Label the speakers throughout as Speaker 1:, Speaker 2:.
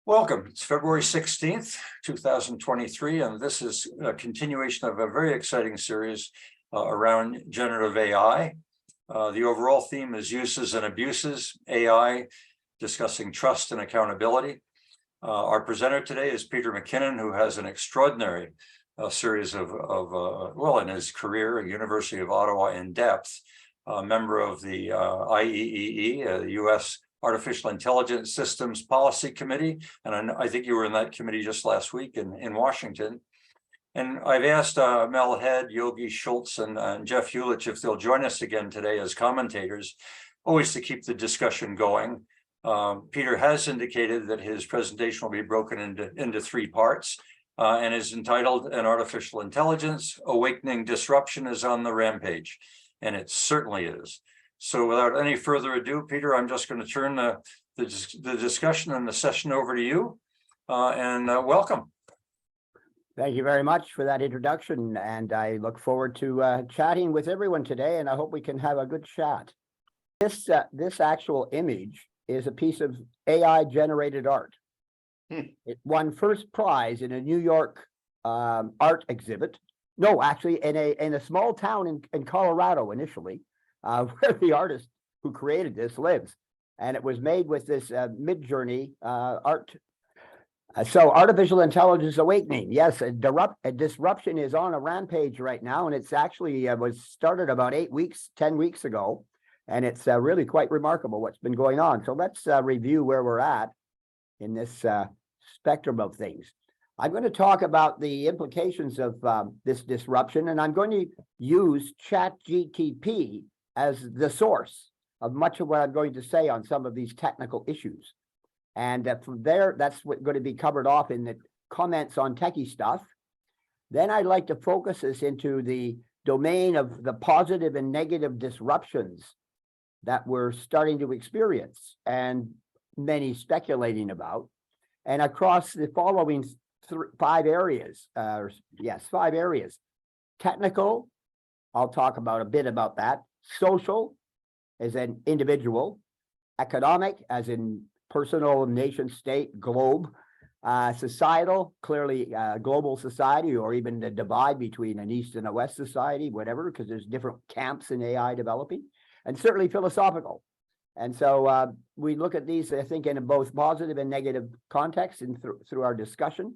Speaker 1: Welcome. It's February 16th, 2023, and this is a continuation of a very exciting series around generative AI. The overall theme is uses and abuses, AI, discussing trust and accountability. Our presenter today is Peter MacKinnon, who has an extraordinary series of in his career at University of Ottawa in depth, a member of the IEEE, the U.S. Artificial Intelligence Systems Policy Committee, and I think you were in that committee just last week in Washington. And I've asked Mel Head, Yogi Schulz, and Jeff Uhlich if they'll join us again today as commentators, always to keep the discussion going. Peter has indicated that his presentation will be broken into three parts and is entitled "An Artificial Intelligence Awakening Disruption is on the Rampage," and it certainly is. So without any further ado, Peter, I'm just going to turn the discussion and the session over to you, and welcome.
Speaker 2: Thank you very much for that introduction, and I look forward to chatting with everyone today, and I hope we can have a good chat. This actual image is a piece of AI-generated art. It won first prize in a New York art exhibit. No, actually, in a small town in Colorado initially. Where the artist who created this lives, and it was made with this Mid-Journey art. So artificial intelligence awakening. Yes, a disruption is on a rampage right now, and it's actually was started about 10 weeks ago, and it's really quite remarkable what's been going on. So let's review where we're at in this spectrum of things. I'm going to talk about the implications of this disruption, and I'm going to use ChatGPT as the source of much of what I'm going to say on some of these technical issues. And from there, that's what's going to be covered off in the comments on techie stuff. Then I'd like to focus this into the domain of the positive and negative disruptions that we're starting to experience and many speculating about. And across the following five areas. Technical, I'll talk about a bit about that. Social, as an individual. Economic, as in personal, nation state, globe. Societal, clearly global society, or even the divide between an East and a West society, whatever, because there's different camps in AI developing. And certainly philosophical. And so we look at these, I think, in both positive and negative contexts through our discussion.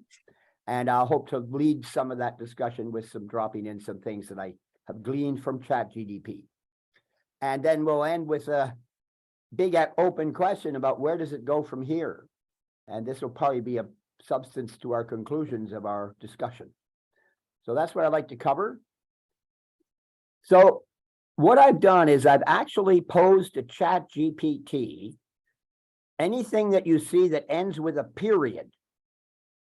Speaker 2: And I'll hope to lead some of that discussion with some dropping in some things that I have gleaned from ChatGPT. And then we'll end with a big open question about where does it go from here? And this will probably be a substance to our conclusions of our discussion. So that's what I'd like to cover. So what I've done is I've actually posed to ChatGPT anything that you see that ends with a period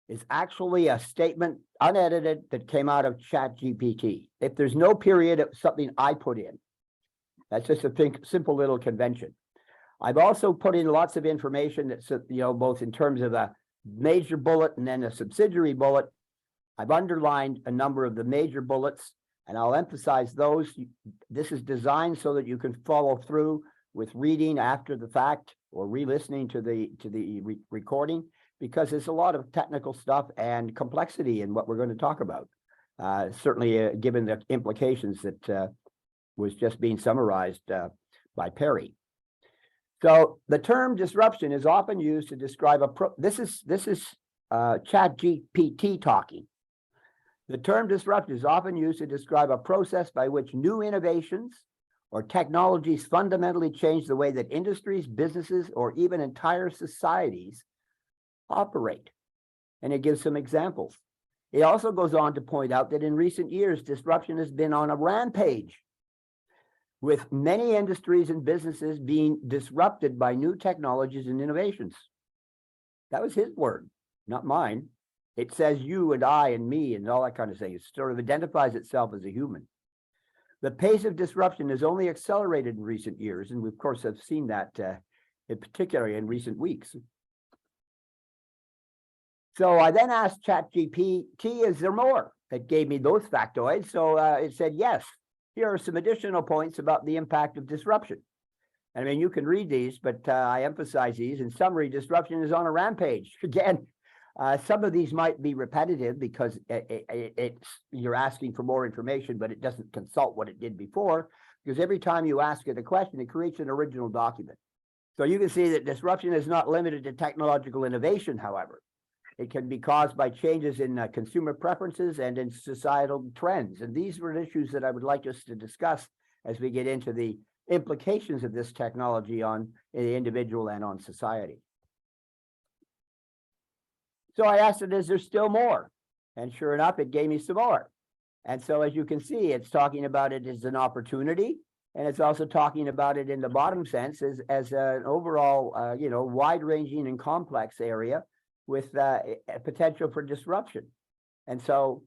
Speaker 2: is actually a statement, unedited, that came out of ChatGPT. If there's no period, it's something I put in. That's just a simple little convention. I've also put in lots of information that's, both in terms of a major bullet and then a subsidiary bullet. I've underlined a number of the major bullets, and I'll emphasize those. This is designed so that you can follow through with reading after the fact or re-listening to the recording, because there's a lot of technical stuff and complexity in what we're going to talk about. Certainly, given the implications that was just being summarized by Perry. So the term disruption is often used to describe this is ChatGPT talking. The term disruption is often used to describe a process by which new innovations or technologies fundamentally change the way that industries, businesses, or even entire societies operate. And it gives some examples. It also goes on to point out that in recent years, disruption has been on a rampage, with many industries and businesses being disrupted by new technologies and innovations. That was his word, not mine. It says you and I and me and all that kind of thing. It sort of identifies itself as a human. The pace of disruption has only accelerated in recent years, and we, of course, have seen that in particular in recent weeks. So I then asked ChatGPT, is there more? It gave me those factoids. So it said, yes, here are some additional points about the impact of disruption. I mean, you can read these, but I emphasize these. In summary, disruption is on a rampage. Again, some of these might be repetitive because you're asking for more information, but it doesn't consult what it did before, because every time you ask it a question, it creates an original document. So you can see that disruption is not limited to technological innovation, however. It can be caused by changes in consumer preferences and in societal trends. And these were issues that I would like us to discuss as we get into the implications of this technology on the individual and on society. So I asked it, is there still more? And sure enough, it gave me some more. And so as you can see, it's talking about it as an opportunity, and it's also talking about it in the bottom sense as an overall, wide-ranging and complex area with a potential for disruption. And so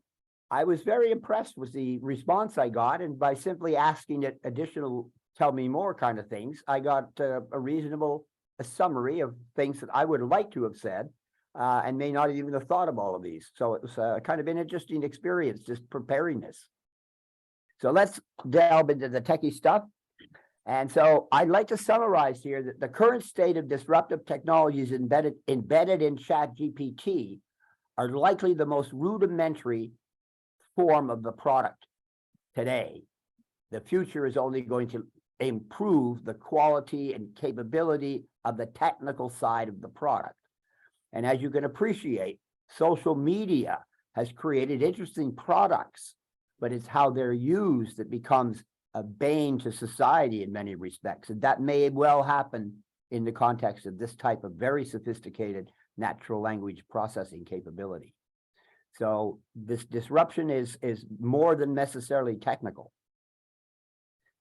Speaker 2: I was very impressed with the response I got, and by simply asking it additional tell me more kind of things, I got a reasonable summary of things that I would like to have said and may not even have thought of all of these. So it was kind of an interesting experience, just preparing this. So let's delve into the techie stuff. And so I'd like to summarize here that the current state of disruptive technologies embedded in ChatGPT are likely the most rudimentary form of the product today. The future is only going to improve the quality and capability of the technical side of the product. And as you can appreciate, social media has created interesting products, but it's how they're used that becomes a bane to society in many respects. And that may well happen in the context of this type of very sophisticated natural language processing capability. So this disruption is more than necessarily technical.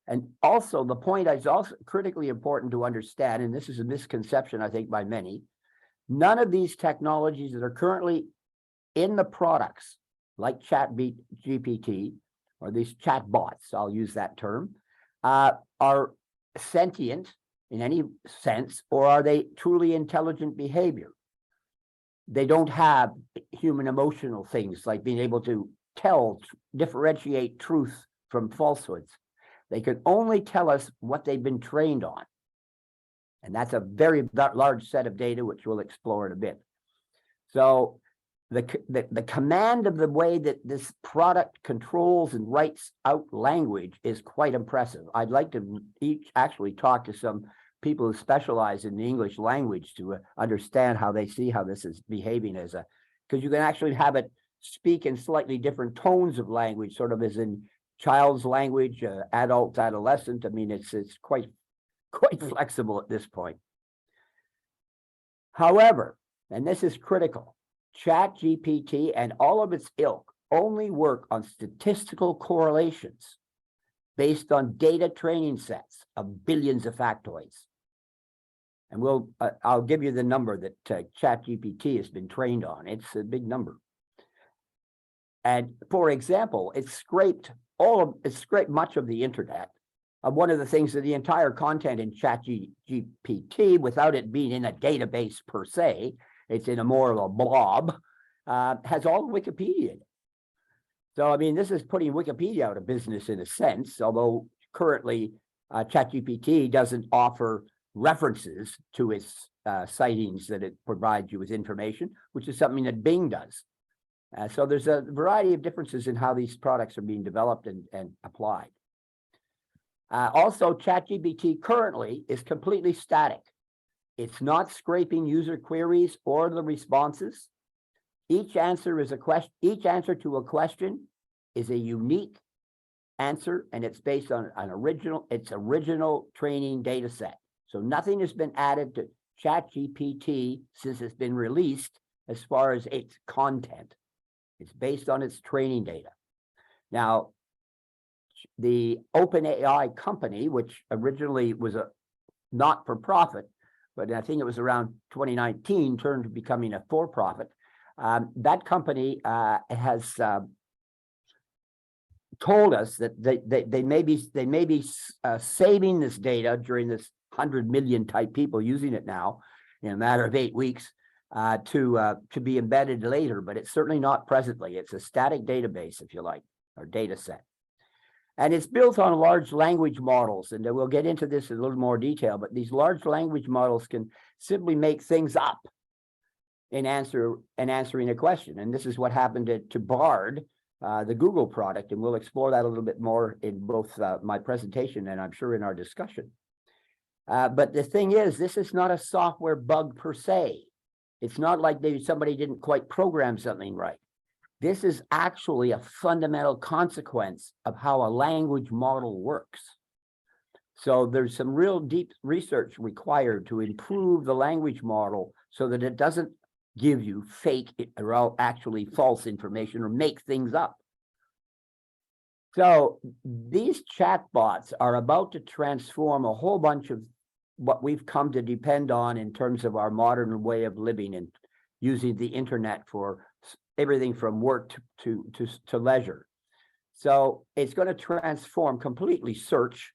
Speaker 2: And also the point is also critically important to understand, and this is a misconception, I think, by many, none of these technologies that are currently in the products, like ChatGPT, or these chatbots, I'll use that term, are sentient in any sense, or are they truly intelligent behavior? They don't have human emotional things like being able to differentiate truth from falsehoods. They can only tell us what they've been trained on. And that's a very large set of data, which we'll explore in a bit. So the command of the way that this product controls and writes out language is quite impressive. I'd like to actually talk to some people who specialize in the English language to understand how they see how this is behaving because you can actually have it speak in slightly different tones of language, sort of as in child's language, adult, adolescent. I mean, it's quite flexible at this point. However, and this is critical, ChatGPT and all of its ilk only work on statistical correlations based on data training sets of billions of factoids. And I'll give you the number that ChatGPT has been trained on. It's a big number. And for example, it scraped much of the internet. One of the things that the entire content in ChatGPT, without it being in a database per se, it's in more of a blob, has all of Wikipedia in it. So, I mean, this is putting Wikipedia out of business in a sense, although currently ChatGPT doesn't offer references to its sightings that it provides you with information, which is something that Bing does. So there's a variety of differences in how these products are being developed and applied. Also, ChatGPT currently is completely static. It's not scraping user queries or the responses. Each answer to a question is a unique answer, and it's based on its original training data set. So nothing has been added to ChatGPT since it's been released as far as its content. It's based on its training data. Now, the OpenAI company, which originally was a not-for-profit, but I think it was around 2019, turned to becoming a for-profit. That company has told us that they may be saving this data during this 100 million type people using it now in a matter of 8 weeks to be embedded later, but it's certainly not presently. It's a static database, if you like, or data set. And it's built on large language models. And we'll get into this in a little more detail, but these large language models can simply make things up in answering a question. And this is what happened to Bard, the Google product. And we'll explore that a little bit more in both my presentation and I'm sure in our discussion. But the thing is, this is not a software bug per se. It's not like somebody didn't quite program something right. This is actually a fundamental consequence of how a language model works. So there's some real deep research required to improve the language model so that it doesn't give you fake or actually false information or make things up. So these chatbots are about to transform a whole bunch of what we've come to depend on in terms of our modern way of living and using the internet for everything from work to leisure. So it's going to transform completely search,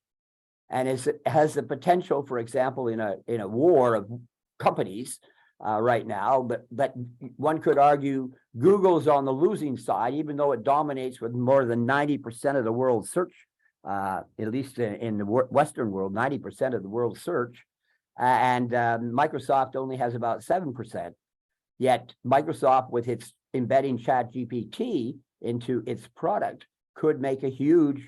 Speaker 2: and it has the potential, for example, in a war of companies right now, but one could argue Google's on the losing side, even though it dominates with more than 90% of the world's search, at least in the Western world, 90% of the world's search, and Microsoft only has about 7%. Yet Microsoft, with its embedding ChatGPT into its product, could make a huge,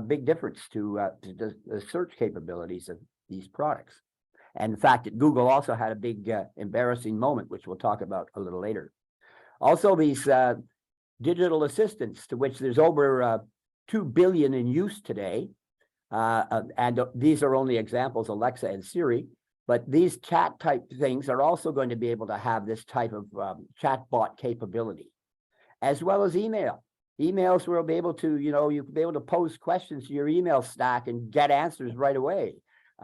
Speaker 2: big difference to the search capabilities of these products. And in fact, Google also had a big embarrassing moment, which we'll talk about a little later. Also, these digital assistants, to which there's over 2 billion in use today, and these are only examples, Alexa and Siri, but these chat type things are also going to be able to have this type of chatbot capability, as well as email. Emails will be able to, you'll be able to pose questions to your email stack and get answers right away.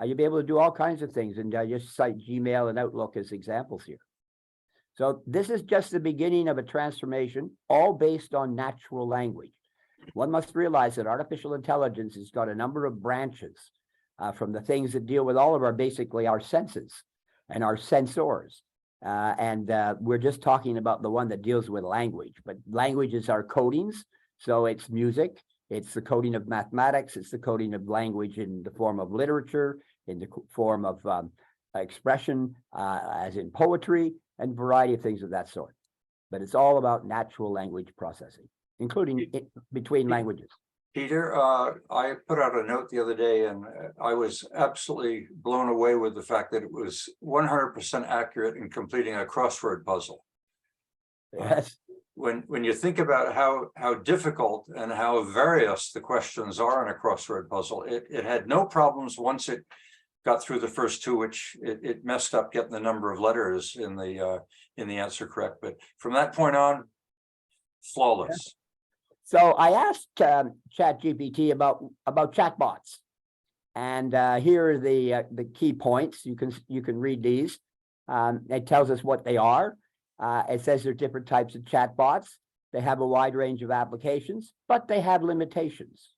Speaker 2: You'll be able to do all kinds of things, and just cite Gmail and Outlook as examples here. So this is just the beginning of a transformation, all based on natural language. One must realize that artificial intelligence has got a number of branches, from the things that deal with all of basically our senses and our sensors. And we're just talking about the one that deals with language, but language is our codings. So it's music, it's the coding of mathematics, it's the coding of language in the form of literature, in the form of expression, as in poetry, and a variety of things of that sort. But it's all about natural language processing, including between languages.
Speaker 1: Peter, I put out a note the other day, and I was absolutely blown away with the fact that it was 100% accurate in completing a crossword puzzle.
Speaker 2: Yes.
Speaker 1: When you think about how difficult and how various the questions are in a crossword puzzle, it had no problems once it got through the first two, which it messed up getting the number of letters in the answer correct. But from that point on, flawless.
Speaker 2: Yeah. So I asked ChatGPT about chatbots, and here are the key points. You can read these. It tells us what they are. It says there are different types of chatbots. They have a wide range of applications, but they have limitations.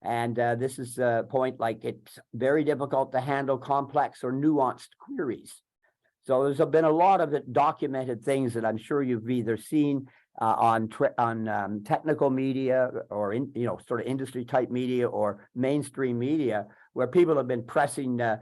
Speaker 2: And this is a point, like it's very difficult to handle complex or nuanced queries. So there's been a lot of documented things that I'm sure you've either seen on technical media or sort of industry type media or mainstream media, where people have been pressing the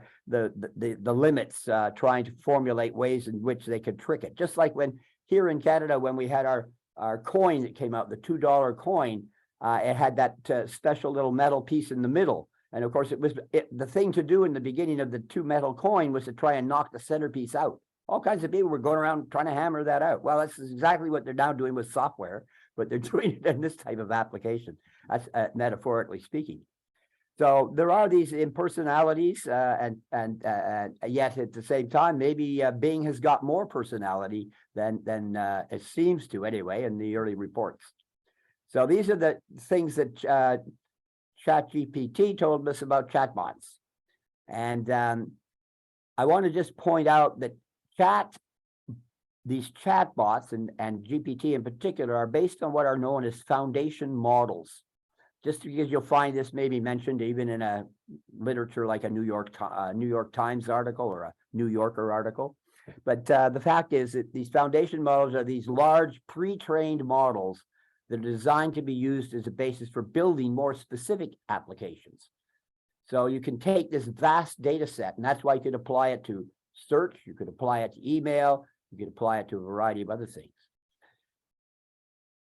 Speaker 2: limits, trying to formulate ways in which they could trick it. Just like when here in Canada, when we had our coin that came out, the $2 coin, it had that special little metal piece in the middle. And of course, the thing to do in the beginning of the two metal coin was to try and knock the centerpiece out. All kinds of people were going around trying to hammer that out. Well, that's exactly what they're now doing with software, but they're doing it in this type of application, that's metaphorically speaking. So there are these impersonalities, and yet at the same time, maybe Bing has got more personality than it seems to anyway in the early reports. So these are the things that ChatGPT told us about chatbots. And I want to just point out that these chatbots and GPT in particular are based on what are known as foundation models. Just because you'll find this maybe mentioned even in a literature like a New York Times article or a New Yorker article. But the fact is that these foundation models are these large pre-trained models that are designed to be used as a basis for building more specific applications. So you can take this vast data set, and that's why you could apply it to search, you could apply it to email, you could apply it to a variety of other things.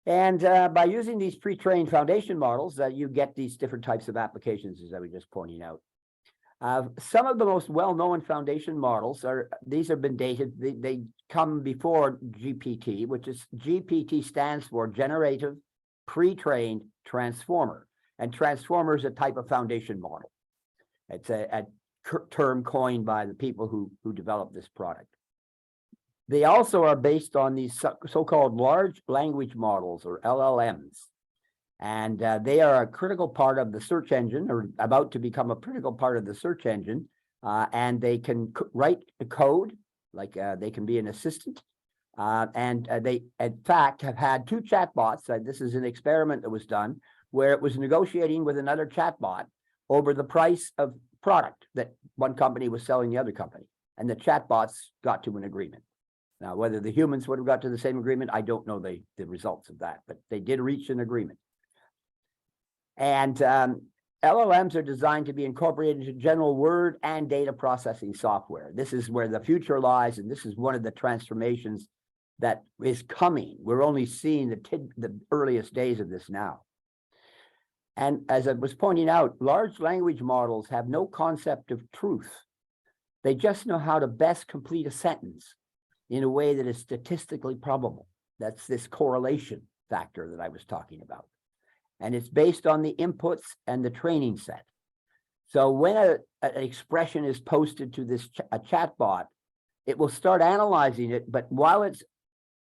Speaker 2: And by using these pre-trained foundation models, you get these different types of applications, as I was just pointing out. Some of the most well-known foundation models these have been dated. They come before GPT, which is GPT stands for Generative Pre-trained Transformer. And transformer is a type of foundation model. It's a term coined by the people who developed this product. They also are based on these so-called large language models, or LLMs. And they are a critical part of the search engine, or about to become a critical part of the search engine. And they can write the code, like they can be an assistant. And they, in fact, have had two chatbots. This is an experiment that was done where it was negotiating with another chatbot over the price of product that one company was selling the other company. And the chatbots got to an agreement. Now, whether the humans would have got to the same agreement, I don't know the results of that, but they did reach an agreement. And LLMs are designed to be incorporated into general word and data processing software. This is where the future lies, and this is one of the transformations that is coming. We're only seeing the earliest days of this now. And as I was pointing out, large language models have no concept of truth. They just know how to best complete a sentence in a way that is statistically probable. That's this correlation factor that I was talking about. And it's based on the inputs and the training set. So when an expression is posted to this a chatbot, it will start analyzing it, but while it's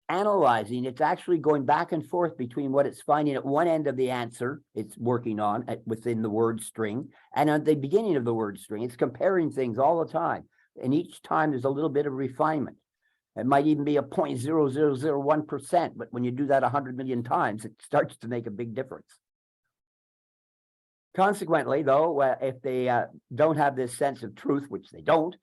Speaker 2: analyzing, it's actually going back and forth between what it's finding at one end of the answer it's working on within the word string, and at the beginning of the word string. It's comparing things all the time. And each time there's a little bit of refinement. It might even be a 0.0001%, but when you do that 100 million times, it starts to make a big difference. Consequently, though, if they don't have this sense of truth, which they don't,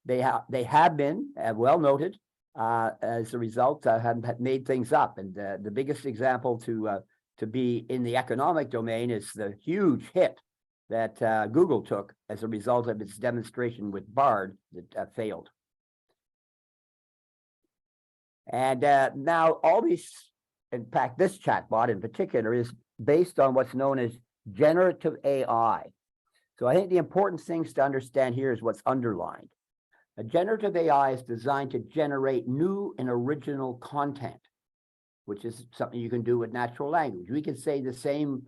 Speaker 2: they have been well noted as a result, have made things up. And the biggest example to be in the economic domain is the huge hit that Google took as a result of its demonstration with Bard that failed. And now all these, in fact, this chatbot in particular is based on what's known as generative AI. So I think the important things to understand here is what's underlined. A generative AI is designed to generate new and original content, which is something you can do with natural language. We can say the same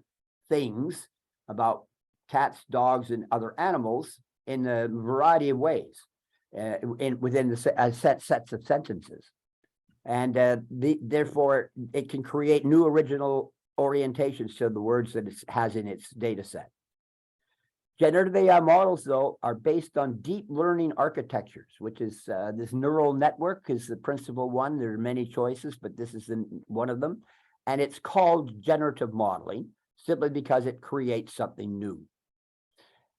Speaker 2: things about cats, dogs, and other animals in a variety of ways within the sets of sentences. And therefore, it can create new original orientations to the words that it has in its data set. Generative AI models, though, are based on deep learning architectures, which is this neural network is the principal one. There are many choices, but this is one of them. And it's called generative modeling simply because it creates something new.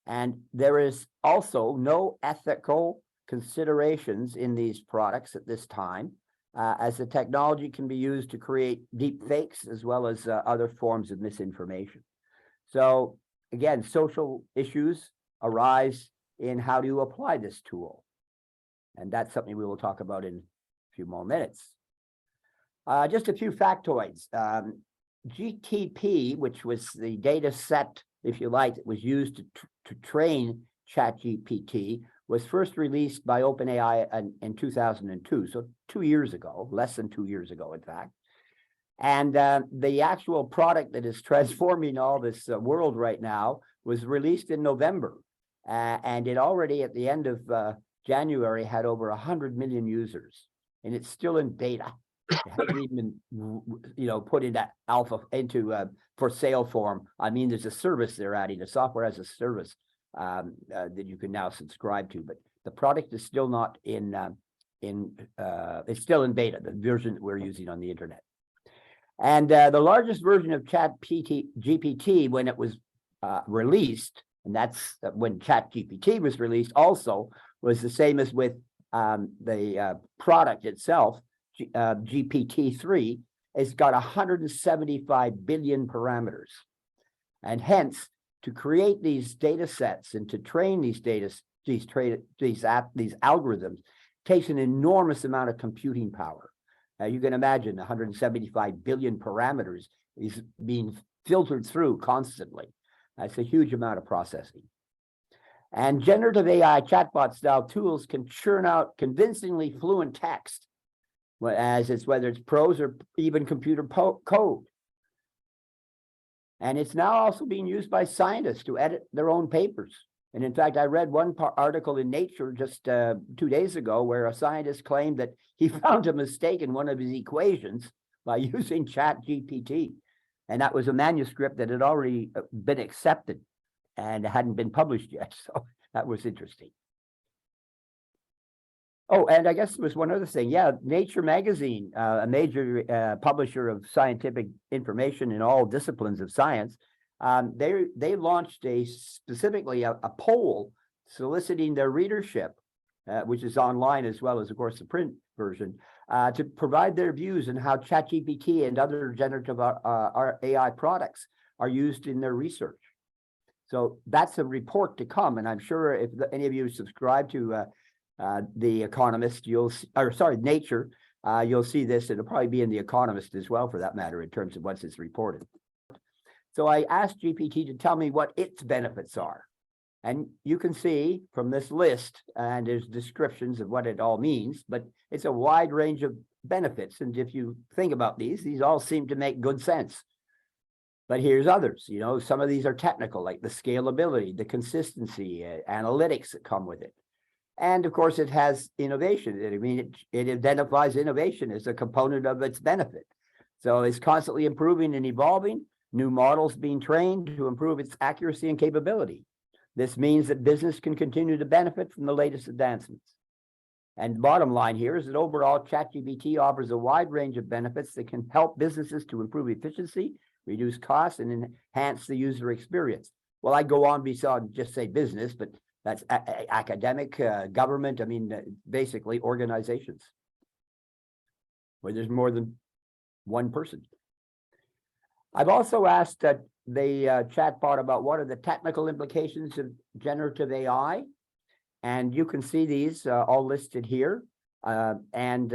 Speaker 2: And there is also no ethical considerations in these products at this time, as the technology can be used to create deep fakes as well as other forms of misinformation. So again, social issues arise in how do you apply this tool. And that's something we will talk about in a few more minutes. Just a few factoids. GTP, which was the data set, if you like, that was used to train ChatGPT, was first released by OpenAI in 2002, so 2 years ago, less than 2 years ago, in fact. And the actual product that is transforming all this world right now was released in November. And it already, at the end of January, had over 100 million users. And it's still in beta. It hasn't even been, put into alpha, into for sale form. I mean, there's a service they're adding, a software as a service that you can now subscribe to. But the product is still not it's still in beta, the version that we're using on the internet. And the largest version of GPT when it was released, and that's when ChatGPT was released also, was the same as with the product itself, GPT-3. it's got 175 billion parameters. And hence, to create these data sets and to train these algorithms takes an enormous amount of computing power. You can imagine 175 billion parameters is being filtered through constantly. That's a huge amount of processing. And generative AI chatbot style tools can churn out convincingly fluent text, whether it's prose or even computer code. And it's now also being used by scientists to edit their own papers. And in fact, I read one article in Nature just 2 days ago where a scientist claimed that he found a mistake in one of his equations by using ChatGPT. And that was a manuscript that had already been accepted and hadn't been published yet. So that was interesting. Oh, and I guess there was one other thing. Yeah, Nature magazine, a major publisher of scientific information in all disciplines of science, they launched specifically a poll soliciting their readership, which is online as well as, of course, the print version, to provide their views on how ChatGPT and other generative AI products are used in their research. So that's a report to come, and I'm sure if any of you subscribe to The Economist, Nature, you'll see this. It'll probably be in The Economist as well, for that matter, in terms of once it's reported. So I asked GPT to tell me what its benefits are. And you can see from this list, and there's descriptions of what it all means, but it's a wide range of benefits. And if you think about these all seem to make good sense. But here's others, you know, some of these are technical, like the scalability, the consistency, analytics that come with it. And of course, it has innovation. I mean, it identifies innovation as a component of its benefit. So it's constantly improving and evolving, new models being trained to improve its accuracy and capability. This means that business can continue to benefit from the latest advancements. And bottom line here is that overall, ChatGPT offers a wide range of benefits that can help businesses to improve efficiency, reduce costs, and enhance the user experience. Well, I go on beyond just say business, but that's academic, government, I mean, basically organizations where there's more than one person. I've also asked the chatbot about what are the technical implications of generative AI. And you can see these all listed here. And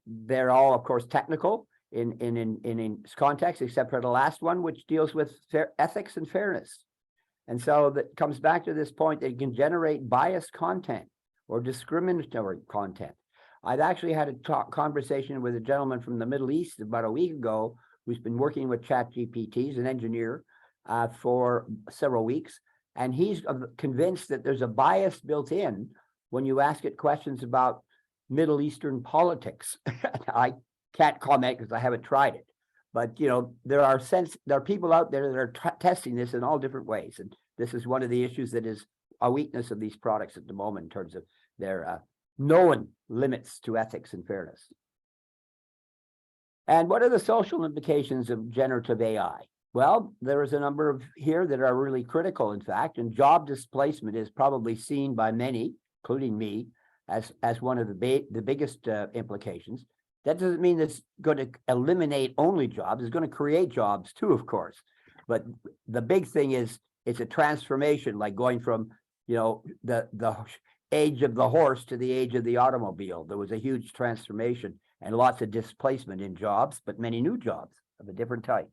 Speaker 2: they're all, of course, technical in context, except for the last one, which deals with ethics and fairness. And so that comes back to this point that it can generate biased content or discriminatory content. I've actually had a conversation with a gentleman from the Middle East about a week ago who's been working with ChatGPT. He's an engineer for several weeks. And he's convinced that there's a bias built in when you ask it questions about Middle Eastern politics. I can't comment because I haven't tried it. But, you know, there are people out there that are testing this in all different ways. And this is one of the issues that is a weakness of these products at the moment in terms of their known limits to ethics and fairness. And what are the social implications of generative AI? Well, there is a number of here that are really critical, in fact, and job displacement is probably seen by many, including me, as one of the biggest implications. That doesn't mean it's going to eliminate only jobs. It's going to create jobs too, of course. But the big thing is it's a transformation, like going from, you know, the age of the horse to the age of the automobile. There was a huge transformation and lots of displacement in jobs, but many new jobs of a different type.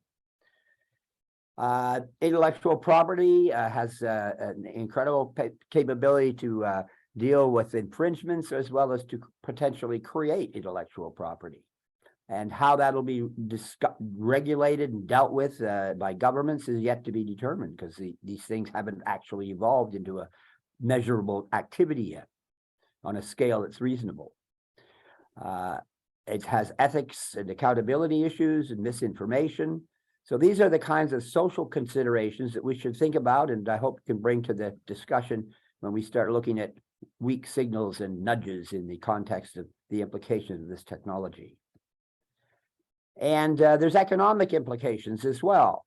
Speaker 2: Intellectual property has an incredible capability to deal with infringements as well as to potentially create intellectual property. And how that'll be regulated and dealt with by governments is yet to be determined, because these things haven't actually evolved into a measurable activity yet on a scale that's reasonable. It has ethics and accountability issues and misinformation. So these are the kinds of social considerations that we should think about, and I hope can bring to the discussion when we start looking at weak signals and nudges in the context of the implications of this technology. And there's economic implications as well.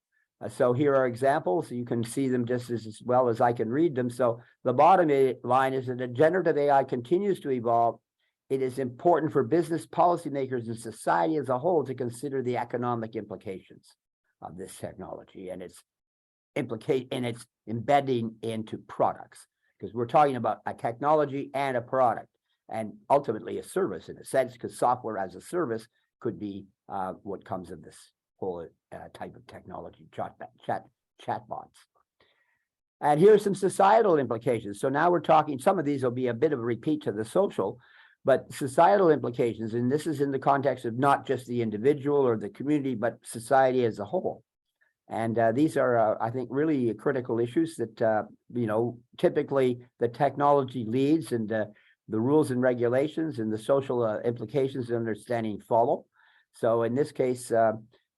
Speaker 2: So here are examples. You can see them just as well as I can read them. So the bottom line is that the generative AI continues to evolve it is important for business policymakers and society as a whole to consider the economic implications of this technology and its embedding into products, because we're talking about a technology and a product, and ultimately a service in a sense, because software as a service could be what comes of this whole type of technology, chatbots. And here's some societal implications. So now we're talking, some of these will be a bit of a repeat to the social, but societal implications, and this is in the context of not just the individual or the community, but society as a whole. And these are, I think, really critical issues that, typically the technology leads, and the rules and regulations and the social implications and understanding follow. So in this case,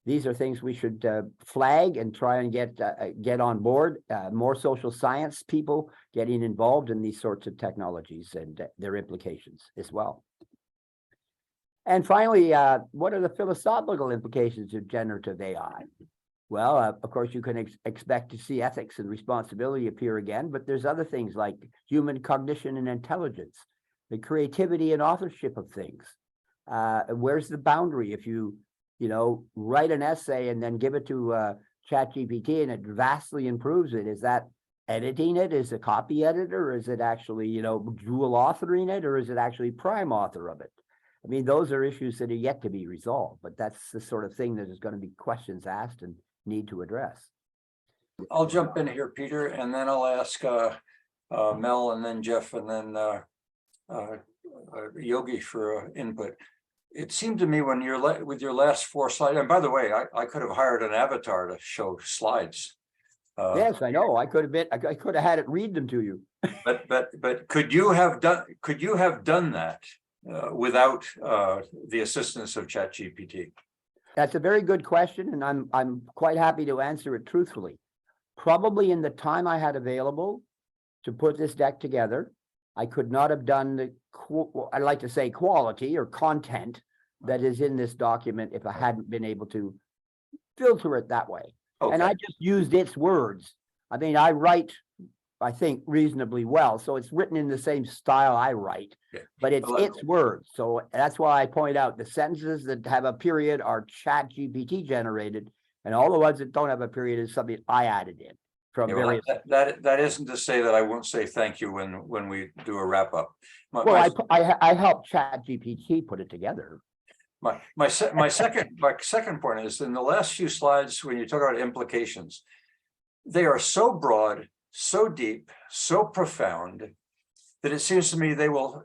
Speaker 2: these are things we should flag and try and get on board. More social science people getting involved in these sorts of technologies and their implications as well. And finally, what are the philosophical implications of generative AI? Well, of course, you can expect to see ethics and responsibility appear again, but there's other things like human cognition and intelligence, the creativity and authorship of things. Where's the boundary if you write an essay and then give it to ChatGPT and it vastly improves it? Is that editing it? Is it copy editor? Or is it actually, dual authoring it? Or is it actually prime author of it? I mean, those are issues that are yet to be resolved, but that's the sort of thing that is going to be questions asked and need to address.
Speaker 1: I'll jump in here, Peter, and then I'll ask Mel, and then Jeff, and then Yogi for input. It seemed to me when you're with your last 4 slides, and by the way, I could have hired an avatar to show slides.
Speaker 2: Yes, I know. I could have had it read them to you.
Speaker 1: But could you have done that without the assistance of ChatGPT?
Speaker 2: That's a very good question, and I'm quite happy to answer it truthfully. Probably in the time I had available to put this deck together, I could not have done the, I'd like to say, quality or content that is in this document if I hadn't been able to filter it that way. Okay. And I just used its words. I mean, I write, I think, reasonably well, so it's written in the same style I write, but it's its words. So that's why I point out the sentences that have a period are ChatGPT generated, and all the ones that don't have a period is something I added in. Various...
Speaker 1: that isn't to say that I won't say thank you when we do a wrap up.
Speaker 2: I helped ChatGPT put it together.
Speaker 1: My second point is, in the last few slides when you talk about implications, they are so broad, so deep, so profound that it seems to me they will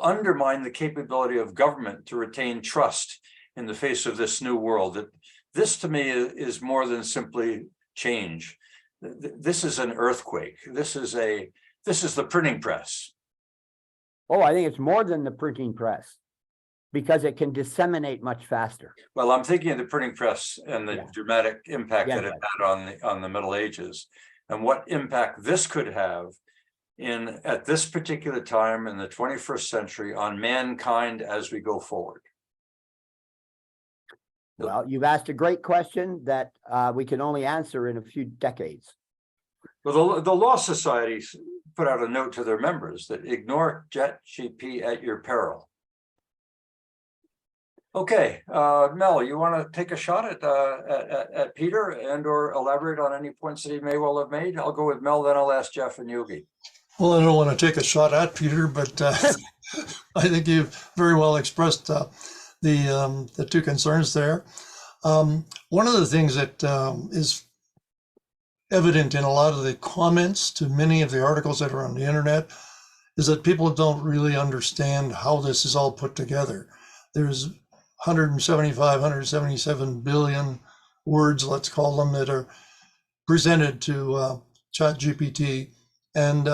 Speaker 1: undermine the capability of government to retain trust in the face of this new world. That this to me is more than simply change. This is an earthquake. This is the printing press.
Speaker 2: Oh, I think it's more than the printing press, because it can disseminate much faster.
Speaker 1: Well, I'm thinking of the printing press and the dramatic impact that it had on the Middle Ages, and what impact this could have at this particular time in the 21st century on mankind as we go forward.
Speaker 2: Well, you've asked a great question that we can only answer in a few decades.
Speaker 1: Well, the Law Societies put out a note to their members that ignore ChatGPT at your peril. Okay, Mel, you want to take a shot at Peter and or elaborate on any points that he may well have made? I'll go with Mel, then I'll ask Jeff and Yogi.
Speaker 3: Well, I don't want to take a shot at Peter, but I think you've very well expressed the two concerns there. One of the things that is evident in a lot of the comments to many of the articles that are on the internet is that people don't really understand how this is all put together. There's 175, 177 billion words, let's call them, that are presented to ChatGPT, and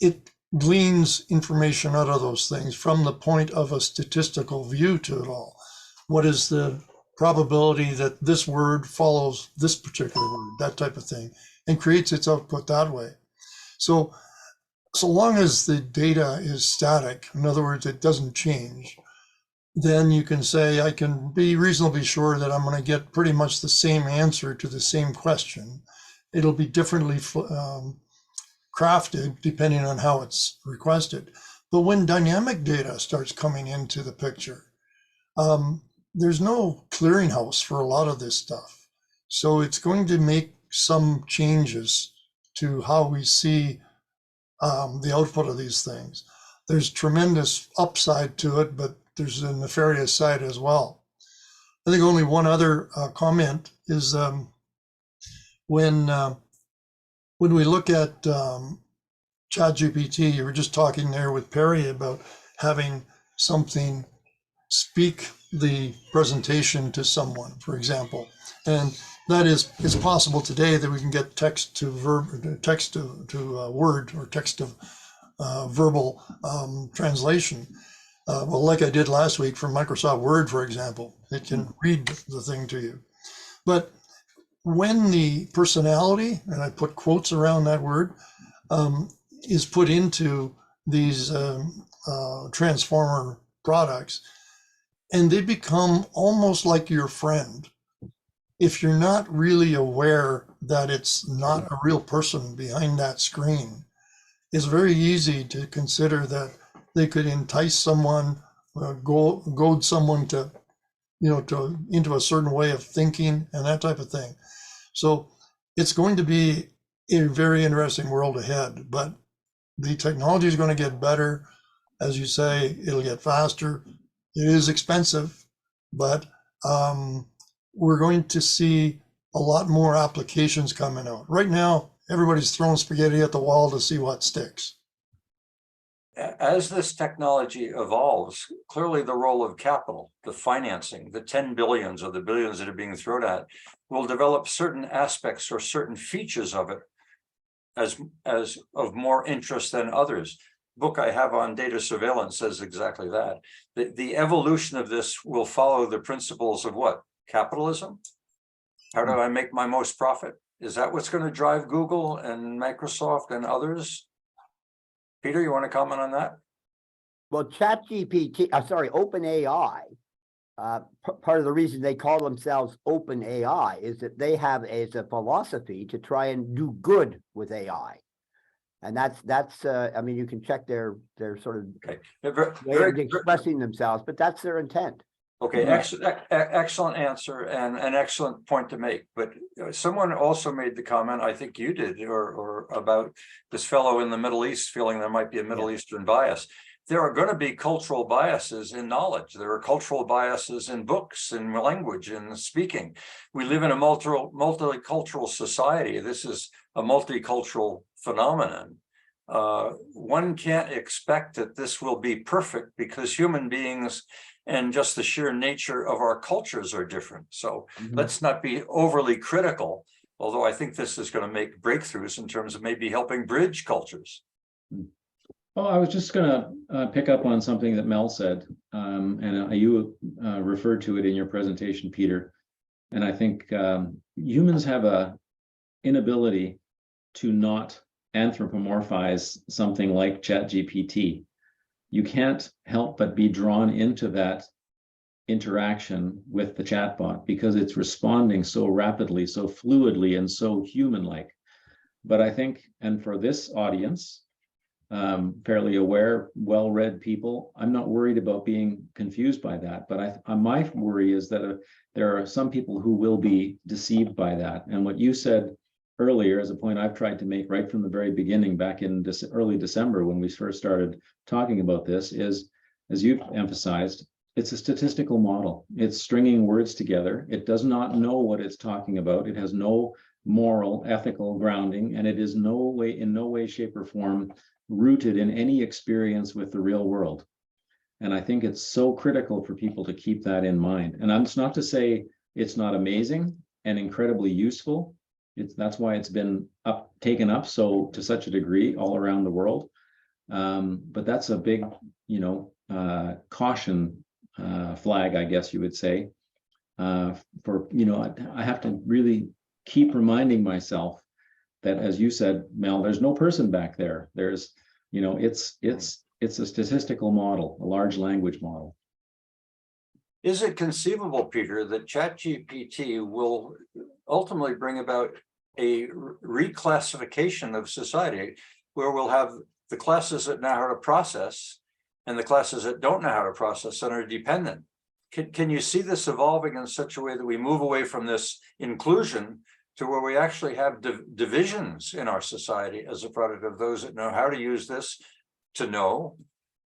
Speaker 3: it gleans information out of those things from the point of a statistical view to it all. What is the probability that this word follows this particular word, that type of thing, and creates its output that way. So long as the data is static, in other words, it doesn't change, then you can say, I can be reasonably sure that I'm going to get pretty much the same answer to the same question. It'll be differently crafted depending on how it's requested. But when dynamic data starts coming into the picture, there's no clearinghouse for a lot of this stuff. So it's going to make some changes to how we see the output of these things. There's tremendous upside to it, but there's a nefarious side as well. I think only one other comment is when we look at ChatGPT, you were just talking there with Perry about having something speak the presentation to someone, for example. And that is, it's possible today that we can get text to verb, text to word, or text to verbal translation. Well, like I did last week for Microsoft Word, for example, it can read the thing to you. But when the personality, and I put quotes around that word, is put into these transformer products, and they become almost like your friend. If you're not really aware that it's not a real person behind that screen, it's very easy to consider that they could entice someone, goad someone to, into a certain way of thinking and that type of thing. So it's going to be a very interesting world ahead, but the technology is going to get better. As you say, it'll get faster. It is expensive, but we're going to see a lot more applications coming out. Right now, everybody's throwing spaghetti at the wall to see what sticks.
Speaker 1: As this technology evolves, clearly the role of capital, the financing, the 10 billions or the billions that are being thrown at, will develop certain aspects or certain features of it as of more interest than others. Book I have on data surveillance says exactly that. The evolution of this will follow the principles of what? Capitalism? How do I make my most profit? Is that what's going to drive Google and Microsoft and others? Peter, you want to comment on that?
Speaker 2: Well, ChatGPT, OpenAI, part of the reason they call themselves OpenAI is that they have as a philosophy to try and do good with AI. And that's I mean, you can check their sort of way of expressing themselves, but that's their intent.
Speaker 1: Okay, excellent answer and an excellent point to make. But someone also made the comment, I think you did, or about this fellow in the Middle East feeling there might be a Middle Eastern bias. There are going to be cultural biases in knowledge. There are cultural biases in books, in language, in speaking. We live in a multicultural society. This is a multicultural phenomenon. One can't expect that this will be perfect because human beings and just the sheer nature of our cultures are different. So let's not be overly critical, although I think this is going to make breakthroughs in terms of maybe helping bridge cultures.
Speaker 4: Oh, I was just going to pick up on something that Mel said, and you referred to it in your presentation, Peter. And I think humans have a inability to not anthropomorphize something like ChatGPT. You can't help but be drawn into that interaction with the chatbot because it's responding so rapidly, so fluidly, and so human-like. But I think, and for this audience, fairly aware, well-read people, I'm not worried about being confused by that. But my worry is that there are some people who will be deceived by that. And what you said earlier, as a point I've tried to make right from the very beginning, back in early December when we first started talking about this, is, as you've emphasized, it's a statistical model. It's stringing words together. It does not know what it's talking about. It has no moral, ethical grounding, and it is in no way, shape, or form rooted in any experience with the real world. And I think it's so critical for people to keep that in mind. And it's not to say it's not amazing and incredibly useful. That's why it's been taken up to such a degree all around the world. But that's a big, caution flag, I guess you would say. For I have to really keep reminding myself that, as you said, Mel, there's no person back there. There's, it's a statistical model, a large language model.
Speaker 1: Is it conceivable, Peter, that ChatGPT will ultimately bring about a reclassification of society where we'll have the classes that know how to process and the classes that don't know how to process and are dependent. Can you see this evolving in such a way that we move away from this inclusion to where we actually have divisions in our society as a product of those that know how to use this to know,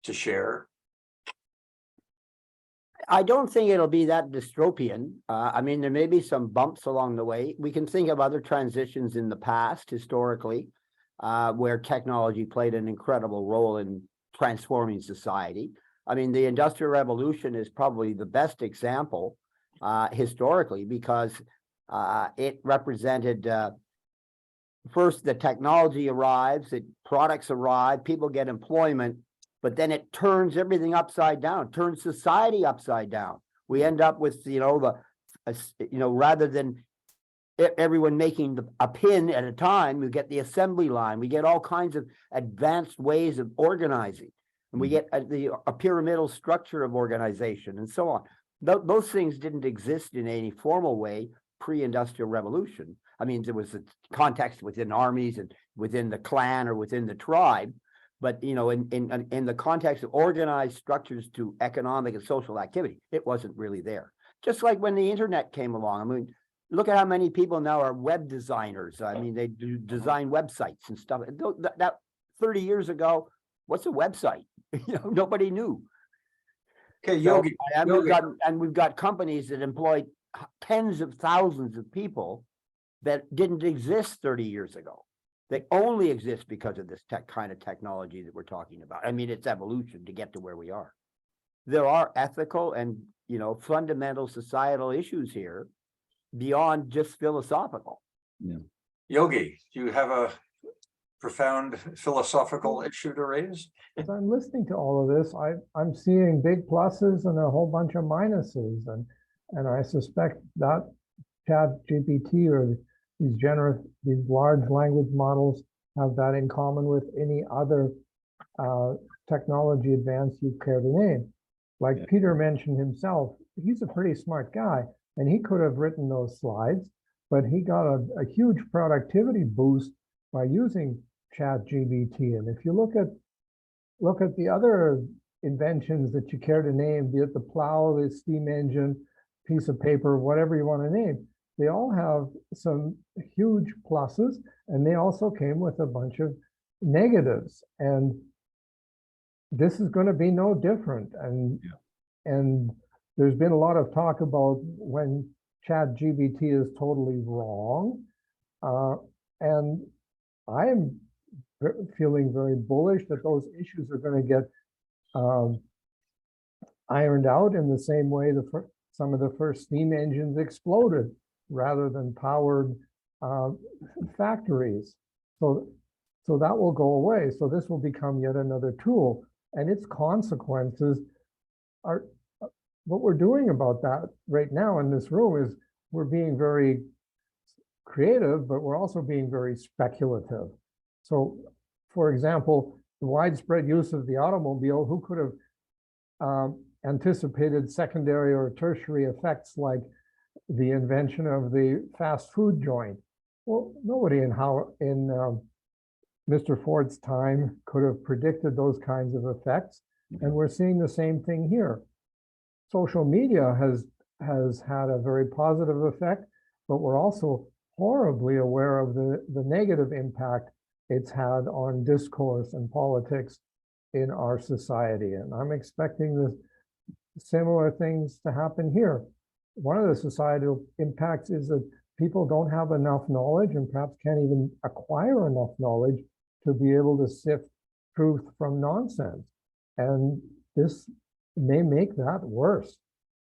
Speaker 1: to share?
Speaker 2: I don't think it'll be that dystopian. I mean, there may be some bumps along the way. We can think of other transitions in the past, historically, where technology played an incredible role in transforming society. I mean, the Industrial Revolution is probably the best example historically, because it represented first the technology arrives, products arrive, people get employment, but then it turns everything upside down, turns society upside down. We end up with, rather than everyone making a pin at a time, we get the assembly line, we get all kinds of advanced ways of organizing, and we get a pyramidal structure of organization and so on. Those things didn't exist in any formal way pre-industrial revolution. I mean, there was a context within armies and within the clan or within the tribe, but in the context of organized structures to economic and social activity, it wasn't really there. Just like when the internet came along. I mean, look at how many people now are web designers. I mean, they design websites and stuff. That 30 years ago, what's a website? Nobody knew.
Speaker 1: Okay, Yogi.
Speaker 2: We've got companies that employ tens of thousands of people that didn't exist 30 years ago. They only exist because of this kind of technology that we're talking about. I mean, it's evolution to get to where we are. There are ethical and, fundamental societal issues here beyond just philosophical.
Speaker 4: Yeah.
Speaker 1: Yogi, do you have a profound philosophical issue to raise?
Speaker 5: As I'm listening to all of this, I'm seeing big pluses and a whole bunch of minuses, and I suspect that ChatGPT or these large language models have that in common with any other technology advance you care to name. Like Peter mentioned himself, he's a pretty smart guy, and he could have written those slides, but he got a huge productivity boost by using ChatGPT. And if you look at the other inventions that you care to name, be it the plow, the steam engine, piece of paper, whatever you want to name, they all have some huge pluses, and they also came with a bunch of negatives. And this is going to be no different. And there's been a lot of talk about when ChatGPT is totally wrong. And I am feeling very bullish that those issues are going to get ironed out in the same way some of the first steam engines exploded rather than powered factories. So that will go away. So this will become yet another tool, and its consequences are what we're doing about that right now in this room is we're being very creative, but we're also being very speculative. So, for example, the widespread use of the automobile, who could have anticipated secondary or tertiary effects like the invention of the fast food joint? Well, nobody in Mr. Ford's time could have predicted those kinds of effects. And we're seeing the same thing here. Social media has had a very positive effect, but we're also horribly aware of the negative impact it's had on discourse and politics in our society. And I'm expecting similar things to happen here. One of the societal impacts is that people don't have enough knowledge and perhaps can't even acquire enough knowledge to be able to sift truth from nonsense. And this may make that worse,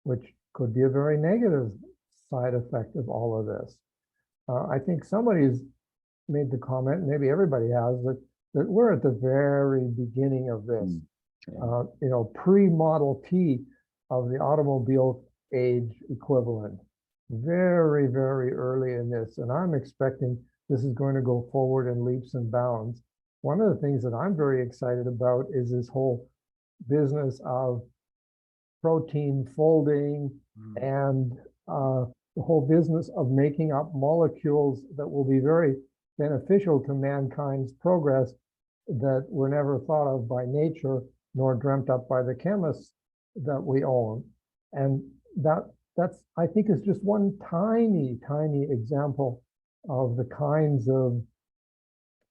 Speaker 5: which could be a very negative side effect of all of this. I think somebody's made the comment, maybe everybody has, that we're at the very beginning of this. Pre-Model T of the automobile age equivalent. Very, very early in this. And I'm expecting this is going to go forward in leaps and bounds. One of the things that I'm very excited about is this whole business of protein folding and the whole business of making up molecules that will be very beneficial to mankind's progress that were never thought of by nature nor dreamt up by the chemists that we own. And that's, I think, is just one tiny, tiny example of the kinds of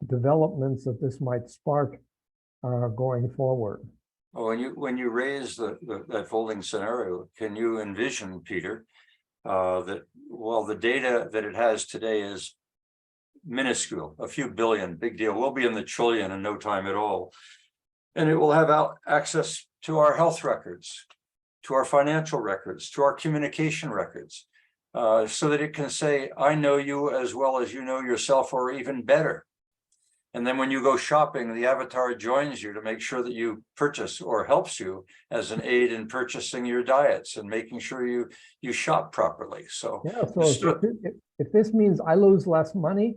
Speaker 5: developments that this might spark going forward.
Speaker 1: Oh, when you raise that folding scenario, can you envision, Peter, that while the data that it has today is minuscule, a few billion, big deal, we'll be in the trillion in no time at all, and it will have access to our health records, to our financial records, to our communication records, so that it can say, I know you as well as you know yourself, or even better. And then when you go shopping, the avatar joins you to make sure that you purchase, or helps you as an aid in purchasing your diets and making sure you shop properly. So
Speaker 5: yeah, so if this means I lose less money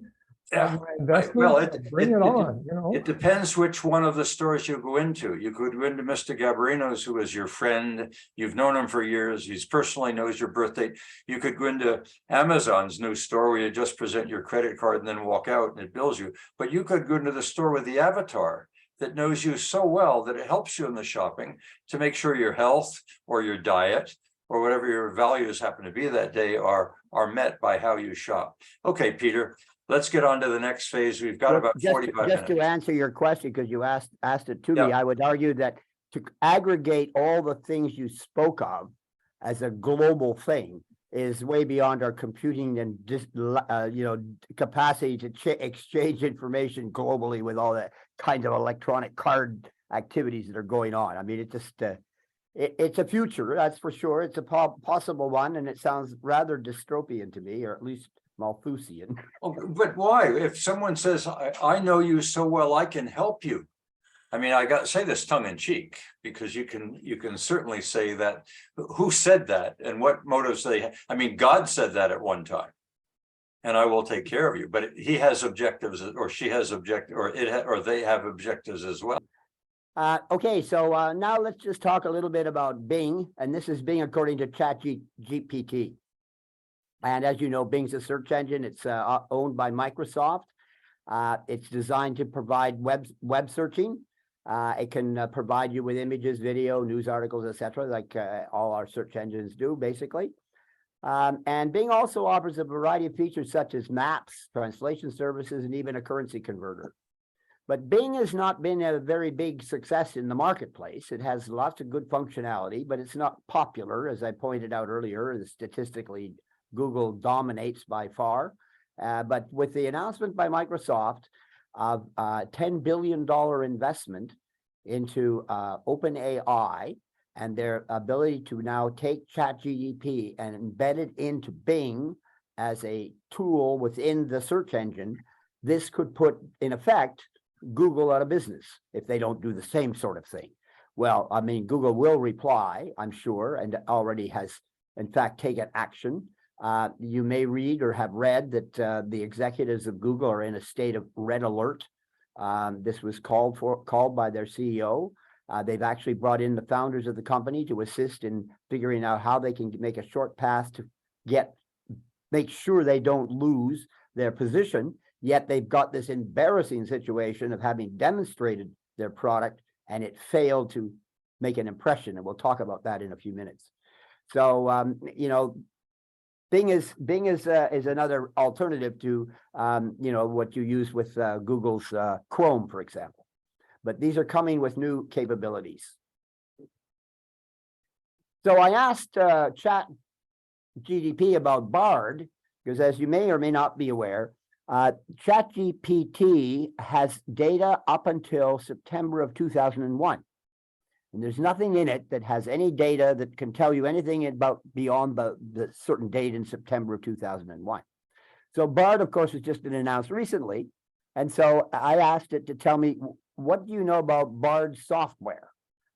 Speaker 5: on my investment,
Speaker 1: well,
Speaker 5: bring it on. You know,
Speaker 1: it depends which one of the stores you go into. You could go into Mr. Gabarino's, who is your friend. You've known him for years. He's personally knows your birth date. You could go into Amazon's new store where you just present your credit card and then walk out and it bills you. But you could go into the store with the avatar that knows you so well that it helps you in the shopping to make sure your health or your diet or whatever your values happen to be that day are met by how you shop. Okay, Peter. Let's get on to the next phase. We've got about 45 minutes.
Speaker 2: Just to answer your question, because you asked it to
Speaker 1: Yeah.
Speaker 2: me, I would argue that to aggregate all the things you spoke of as a global thing is way beyond our computing and capacity to exchange information globally with all the kind of electronic card activities that are going on. I mean, it just it's a future, that's for sure. It's a possible one, and it sounds rather dystopian to me, or at least Malthusian.
Speaker 1: Oh, but why? If someone says, I know you so well, I can help you. I mean, I got to say this tongue in cheek, because you can certainly say that. Who said that and what motives they have? I mean, God said that at one time, and I will take care of you. But he has objectives, or she has objectives, or they have objectives as well.
Speaker 2: Okay, so now let's just talk a little bit about Bing, and this is Bing according to ChatGPT. And as you know, Bing's a search engine. It's owned by Microsoft. It's designed to provide web searching. It can provide you with images, video, news articles, etc., like all our search engines do, basically. And Bing also offers a variety of features such as maps, translation services, and even a currency converter. But Bing has not been a very big success in the marketplace. It has lots of good functionality, but it's not popular, as I pointed out earlier. Statistically, Google dominates by far, but with the announcement by Microsoft of $10 billion investment into OpenAI and their ability to now take ChatGPT and embed it into Bing as a tool within the search engine, this could put, in effect, Google out of business if they don't do the same sort of thing. Well, I mean, Google will reply, I'm sure, and already has, in fact, taken action. You may read or have read that the executives of Google are in a state of red alert. This was called by their CEO. They've actually brought in the founders of the company to assist in figuring out how they can make a short path to make sure they don't lose their position. Yet they've got this embarrassing situation of having demonstrated their product and it failed to make an impression. And we'll talk about that in a few minutes. So, Bing is another alternative to what you use with Google's Chrome, for example. But these are coming with new capabilities. So I asked ChatGPT about Bard, because as you may or may not be aware, ChatGPT has data up until September of 2001. And there's nothing in it that has any data that can tell you anything about beyond the certain date in September of 2001. So Bard, of course, has just been announced recently. And so I asked it to tell me, what do you know about Bard software?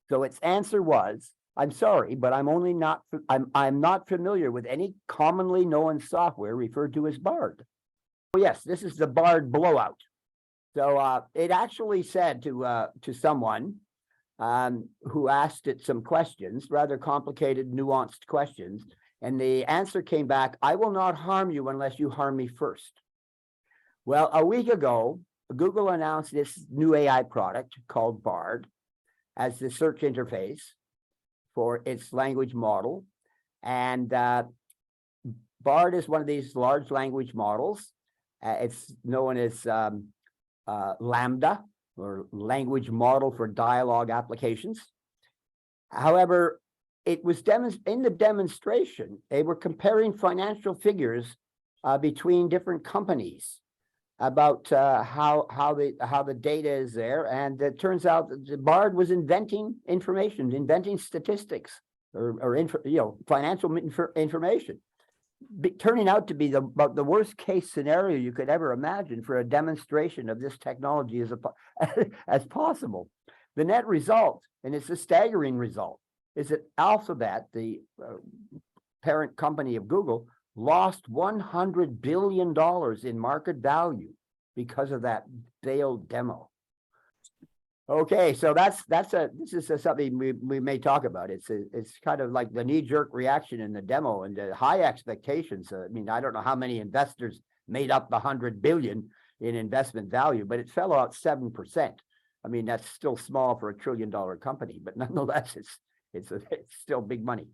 Speaker 2: So its answer was, I'm sorry, but I'm not familiar with any commonly known software referred to as Bard. Oh, yes, this is the Bard blowout. So it actually said to someone who asked it some questions, rather complicated, nuanced questions, and the answer came back, I will not harm you unless you harm me first. Well, a week ago, Google announced this new AI product called Bard, as the search interface for its language model. And BARD is one of these large language models. It's known as Lambda, or language model for dialogue applications. However, it was in the demonstration, they were comparing financial figures between different companies about how the data is there, and it turns out that the BARD was inventing information, inventing statistics or financial information, turning out to be about the worst case scenario you could ever imagine for a demonstration of this technology as possible. The net result, and it's a staggering result, is that Alphabet, the parent company of Google, lost $100 billion in market value because of that failed demo. Okay, so this is something we may talk about. It's kind of like the knee-jerk reaction in the demo and the high expectations. I mean, I don't know how many investors made up the 100 billion in investment value, but it fell out 7%. I mean, that's still small for $1 trillion company, but nonetheless, it's still big money.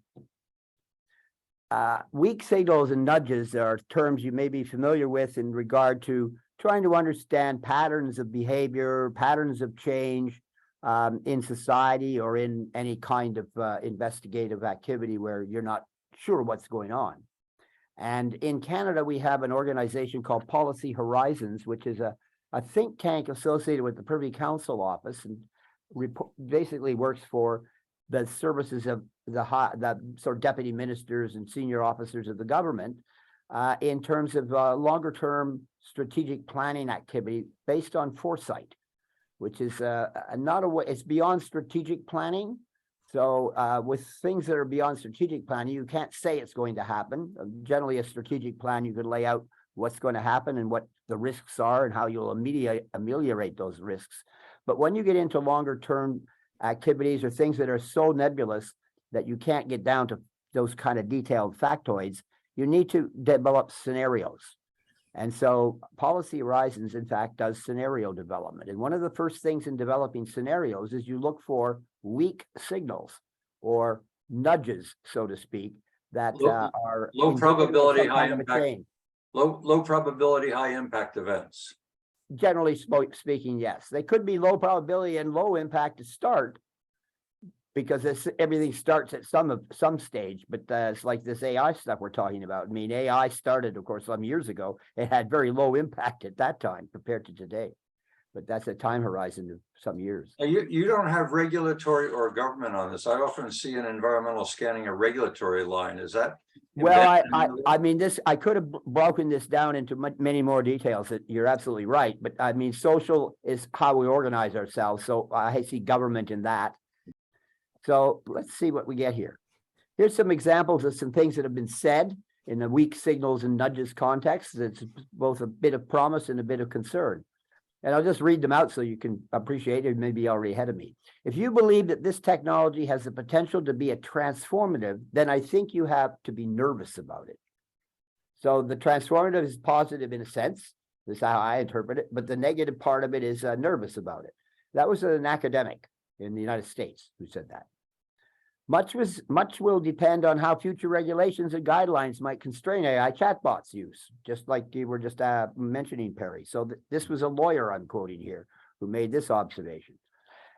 Speaker 2: Weak signals and nudges are terms you may be familiar with in regard to trying to understand patterns of behavior, patterns of change in society or in any kind of investigative activity where you're not sure what's going on. And in Canada, we have an organization called Policy Horizons, which is a think tank associated with the Privy Council office, and basically works for the services of the sort of deputy ministers and senior officers of the government in terms of longer term strategic planning activity based on foresight, which is it's beyond strategic planning. So with things that are beyond strategic planning, you can't say it's going to happen. Generally, a strategic plan, you could lay out what's going to happen and what the risks are and how you'll ameliorate those risks. But when you get into longer term activities or things that are so nebulous that you can't get down to those kind of detailed factoids, you need to develop scenarios. And so Policy Horizons, in fact, does scenario development. And one of the first things in developing scenarios is you look for weak signals or nudges, so to speak, that are
Speaker 1: low probability, high
Speaker 2: kind of
Speaker 1: impact, low probability, high impact events.
Speaker 2: Generally speaking, yes. They could be low probability and low impact to start, because everything starts at some stage, but it's like this AI stuff we're talking about. I mean, AI started, of course, some years ago. It had very low impact at that time compared to today, but that's a time horizon of some years.
Speaker 1: You don't have regulatory or government on this. I often see in environmental scanning a regulatory line. Is that?
Speaker 2: Well, I mean, I could have broken this down into many more details. You're absolutely right, but I mean, social is how we organize ourselves. So I see government in that. So let's see what we get here. Here's some examples of some things that have been said in the weak signals and nudges context. It's both a bit of promise and a bit of concern. And I'll just read them out so you can appreciate it, maybe already ahead of me. If you believe that this technology has the potential to be a transformative, then I think you have to be nervous about it. So the transformative is positive in a sense. This is how I interpret it. But the negative part of it is nervous about it. That was an academic in the United States who said that. Much will depend on how future regulations and guidelines might constrain AI chatbots use, just like you were just mentioning, Perry. So this was a lawyer I'm quoting here who made this observation.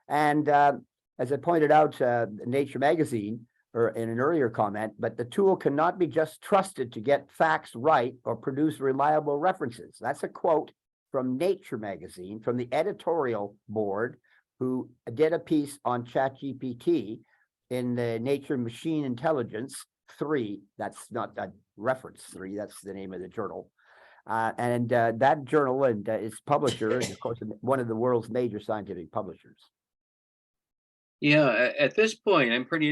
Speaker 2: And as I pointed out, Nature magazine, or in an earlier comment, but the tool cannot be just trusted to get facts right or produce reliable references. That's a quote from Nature magazine, from the editorial board, who did a piece on ChatGPT in the Nature Machine Intelligence 3. That's not a reference 3, that's the name of the journal. And that journal and its publisher is, of course, one of the world's major scientific publishers.
Speaker 6: Yeah, at this point, I'm pretty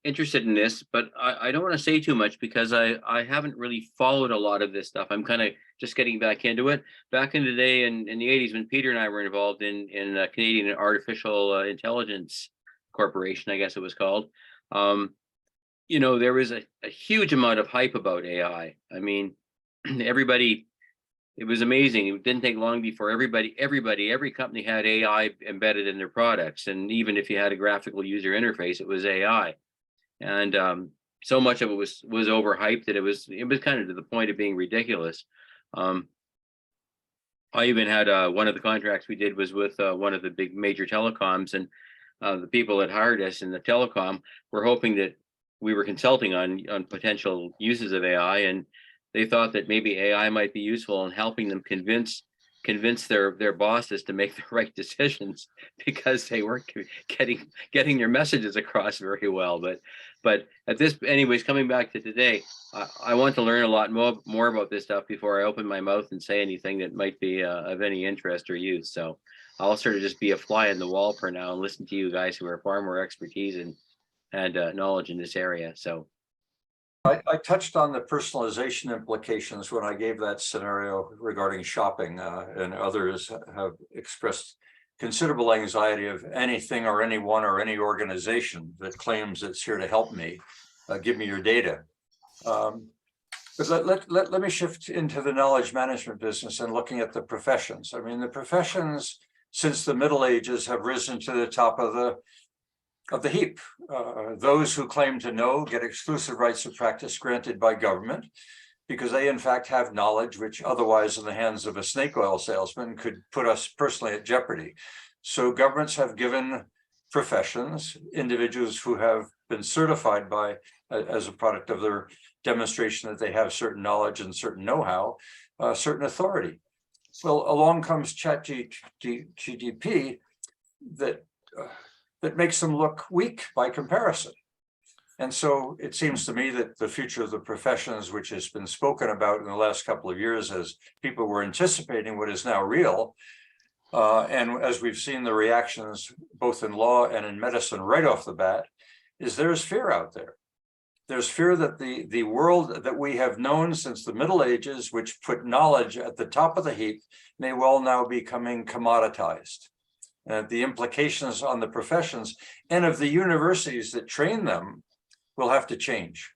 Speaker 6: interested in this, but I don't want to say too much because I haven't really followed a lot of this stuff. I'm kind of just getting back into it. Back in the day in the 80s, when Peter and I were involved in Canadian Artificial Intelligence Corporation, I guess it was called, there was a huge amount of hype about AI. I mean, everybody it was amazing. It didn't take long before every company had AI embedded in their products. And even if you had a graphical user interface, it was AI. And so much of it was overhyped that it was kind of to the point of being ridiculous. I even had one of the contracts we did was with one of the big major telecoms, and the people that hired us in the telecom were hoping that we were consulting on potential uses of AI, and they thought that maybe AI might be useful in helping them convince their bosses to make the right decisions, because they weren't getting their messages across very well. But at this, anyways, coming back to today, I want to learn a lot more about this stuff before I open my mouth and say anything that might be of any interest or use. So I'll sort of just be a fly in the wall for now and listen to you guys who are far more expertise and knowledge in this area. So
Speaker 1: I touched on the personalization implications when I gave that scenario regarding shopping, and others have expressed considerable anxiety of anything or anyone or any organization that claims it's here to help me. Give me your data. But let me shift into the knowledge management business and looking at the professions. I mean, the professions since the Middle Ages have risen to the top of the heap. Those who claim to know get exclusive rights of practice granted by government because they in fact have knowledge which otherwise in the hands of a snake oil salesman could put us personally at jeopardy. So governments have given professions, individuals who have been certified by as a product of their demonstration that they have certain knowledge and certain know-how, certain authority. Well, along comes ChatGPT that makes them look weak by comparison. And so it seems to me that the future of the professions, which has been spoken about in the last couple of years as people were anticipating what is now real, and as we've seen the reactions both in law and in medicine right off the bat, is there's fear out there. There's fear that the world that we have known since the Middle Ages, which put knowledge at the top of the heap, may well now be becoming commoditized. The implications on the professions and of the universities that train them will have to change.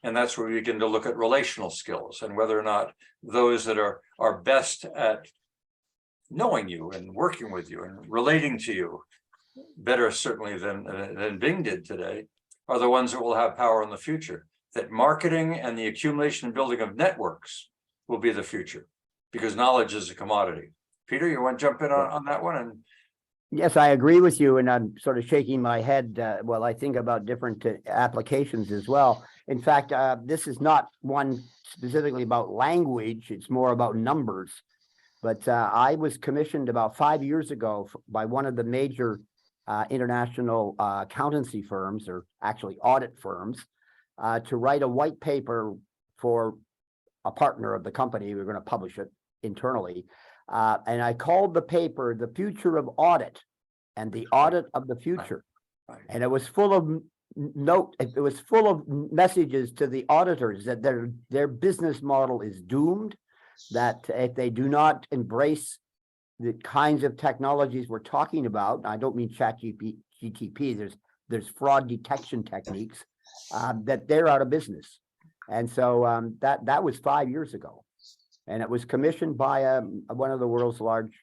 Speaker 1: And that's where we begin to look at relational skills and whether or not those that are best at knowing you and working with you and relating to you better certainly than Bing did today are the ones that will have power in the future. That marketing and the accumulation and building of networks will be the future because knowledge is a commodity. Peter, you want to jump in on that one? And
Speaker 2: yes, I agree with you, and I'm sort of shaking my head while I think about different applications as well. In fact, this is not one specifically about language, it's more about numbers. But I was commissioned about 5 years ago by one of the major international accountancy firms, or actually audit firms, to write a white paper for a partner of the company. We're going to publish it internally. And I called the paper "The Future of Audit" and the audit of the future. And it was full of messages to the auditors that their business model is doomed, that if they do not embrace the kinds of technologies we're talking about, I don't mean ChatGPT, there's fraud detection techniques, that they're out of business. And so that was 5 years ago. And it was commissioned by one of the world's large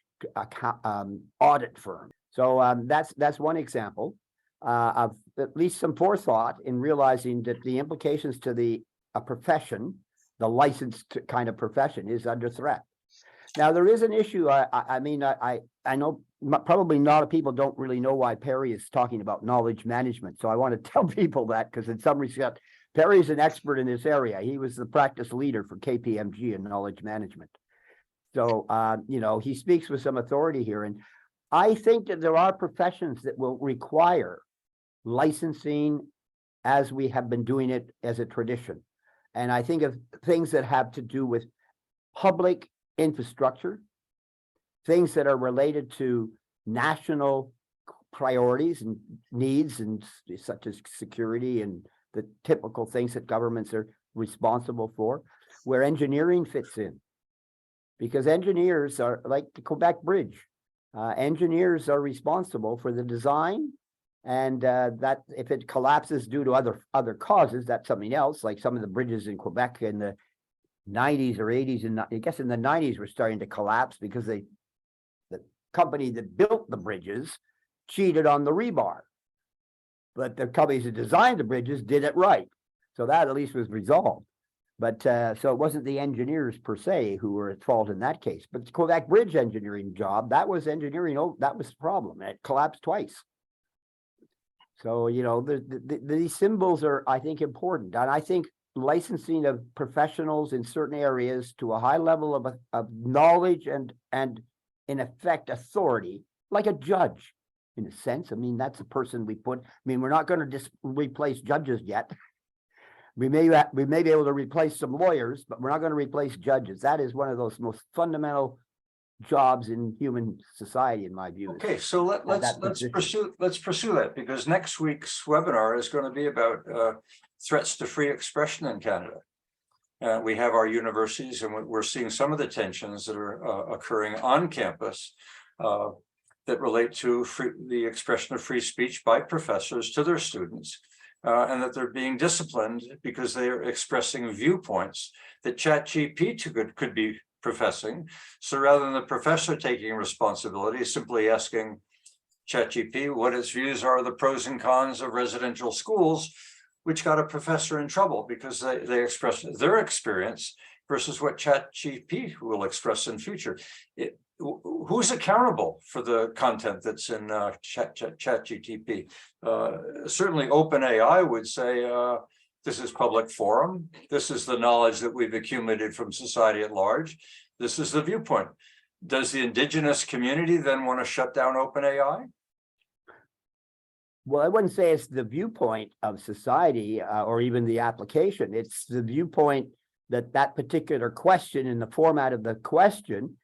Speaker 2: audit firms. So that's one example of at least some forethought in realizing that the implications to a profession, the licensed kind of profession, is under threat. Now there is an issue. I know probably a lot of people don't really know why Perry is talking about knowledge management. So I want to tell people that, because in some respect, Perry's an expert in this area. He was the practice leader for KPMG in knowledge management. So, he speaks with some authority here. And I think that there are professions that will require licensing as we have been doing it as a tradition. And I think of things that have to do with public infrastructure, things that are related to national priorities and needs, and such as security and the typical things that governments are responsible for, where engineering fits in. Because engineers are like the Quebec Bridge. Engineers are responsible for the design, and that if it collapses due to other causes, that's something else, like some of the bridges in Quebec in the 90s or 80s, and I guess in the 90s were starting to collapse because the company that built the bridges cheated on the rebar. But the companies that designed the bridges did it right. So that at least was resolved. But so it wasn't the engineers per se who were at fault in that case. But the Quebec Bridge engineering job, that was engineering, that was the problem. It collapsed twice. So, you know, these symbols are, I think, important. And I think licensing of professionals in certain areas to a high level of knowledge and in effect authority, like a judge, in a sense. I mean, that's the person we put. I mean, we're not going to just replace judges yet. We may be able to replace some lawyers, but we're not going to replace judges. That is one of those most fundamental jobs in human society, in my view.
Speaker 1: Okay, so let's pursue that, because next week's webinar is going to be about threats to free expression in Canada. We have our universities, and we're seeing some of the tensions that are occurring on campus that relate to the expression of free speech by professors to their students, and that they're being disciplined because they are expressing viewpoints that ChatGPT could be professing. So rather than the professor taking responsibility, simply asking ChatGPT what its views are, the pros and cons of residential schools, which got a professor in trouble because they expressed their experience versus what ChatGPT will express in future. Who's accountable for the content that's in ChatGPT? Certainly OpenAI would say, this is public forum. This is the knowledge that we've accumulated from society at large. This is the viewpoint. Does the indigenous community then want to shut down OpenAI?
Speaker 2: Well, I wouldn't say it's the viewpoint of society or even the application. It's the viewpoint that particular question, in the format of the question,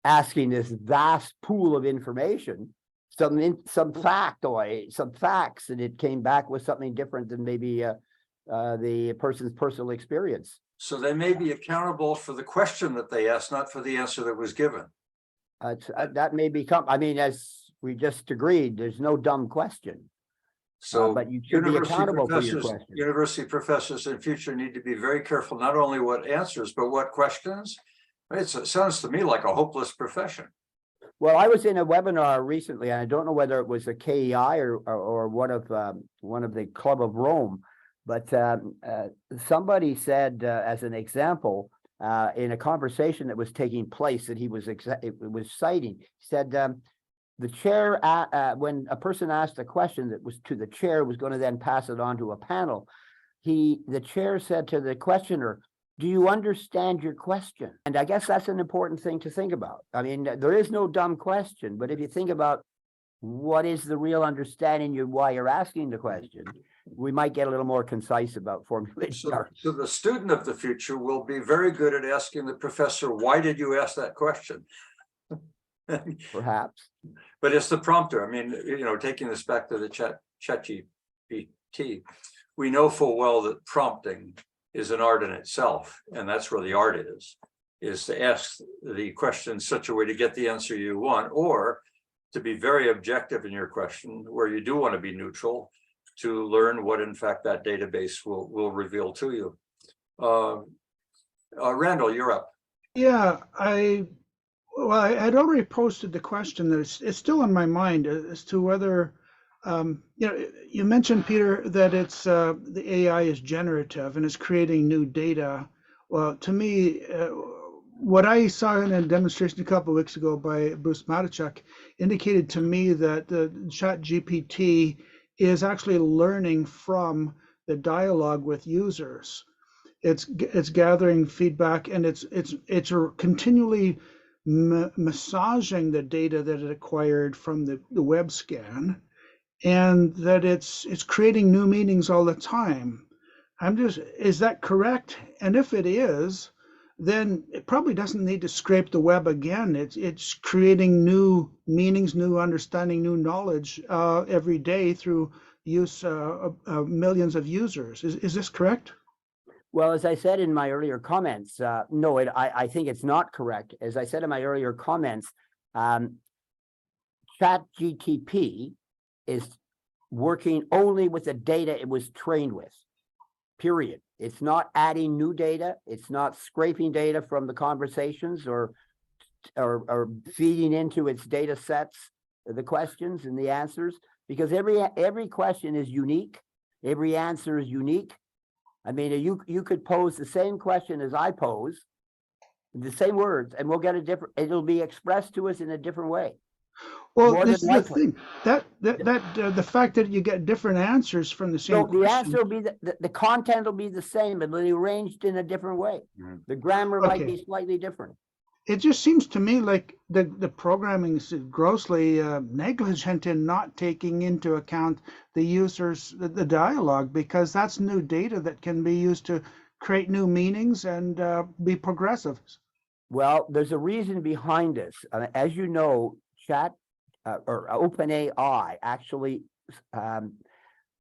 Speaker 2: asking this vast pool of information, some facts, and it came back with something different than maybe the person's personal experience.
Speaker 1: So they may be accountable for the question that they asked, not for the answer that was given.
Speaker 2: That may become, I mean, as we just agreed, there's no dumb question.
Speaker 1: So
Speaker 2: but you should be accountable for your question.
Speaker 1: University professors in future need to be very careful, not only what answers, but what questions. It sounds to me like a hopeless profession.
Speaker 2: Well, I was in a webinar recently, and I don't know whether it was a KEI or one of the Club of Rome, but somebody said, as an example, in a conversation that was taking place that he was citing, he said the chair, when a person asked a question that was to the chair, was going to then pass it on to a panel. The chair said to the questioner, "Do you understand your question?" And I guess that's an important thing to think about. I mean, there is no dumb question, but if you think about what is the real understanding of why you're asking the question, we might get a little more concise about formulating.
Speaker 1: So the student of the future will be very good at asking the professor, "Why did you ask that question?"
Speaker 2: Perhaps.
Speaker 1: But it's the prompter. I mean, you know, taking this back to the ChatGPT, we know full well that prompting is an art in itself, and that's where the art is to ask the question in such a way to get the answer you want, or to be very objective in your question, where you do want to be neutral, to learn what in fact that database will reveal to you. Randall, you're up.
Speaker 7: Yeah, I had already posted the question that it's still in my mind as to whether, you mentioned, Peter, that it's the AI is generative and is creating new data. Well, to me, what I saw in a demonstration a couple of weeks ago by Bruce Matichuk indicated to me that the ChatGPT is actually learning from the dialogue with users. It's gathering feedback, and it's continually massaging the data that it acquired from the web scan, and that it's creating new meanings all the time. Is that correct? And if it is, then it probably doesn't need to scrape the web again. It's creating new meanings, new understanding, new knowledge every day through use of millions of users. Is this correct?
Speaker 2: Well, as I said in my earlier comments, no, I think it's not correct. As I said in my earlier comments, ChatGPT is working only with the data it was trained with, period. It's not adding new data. It's not scraping data from the conversations or feeding into its data sets the questions and the answers, because every question is unique. Every answer is unique. I mean, you could pose the same question as I pose, the same words, and we'll get a different, it'll be expressed to us in a different way.
Speaker 7: Well,
Speaker 2: More
Speaker 7: this
Speaker 2: than
Speaker 7: is the
Speaker 2: likely.
Speaker 7: thing, the fact that you get different answers from the same
Speaker 2: So the
Speaker 7: question.
Speaker 2: answer will be, the content will be the same, but it'll be arranged in a different way. The grammar might
Speaker 7: Okay.
Speaker 2: be slightly different.
Speaker 7: It just seems to me like the programming is grossly negligent in not taking into account the users, the dialogue, because that's new data that can be used to create new meanings and be progressive.
Speaker 2: Well, there's a reason behind this. As you know, or OpenAI actually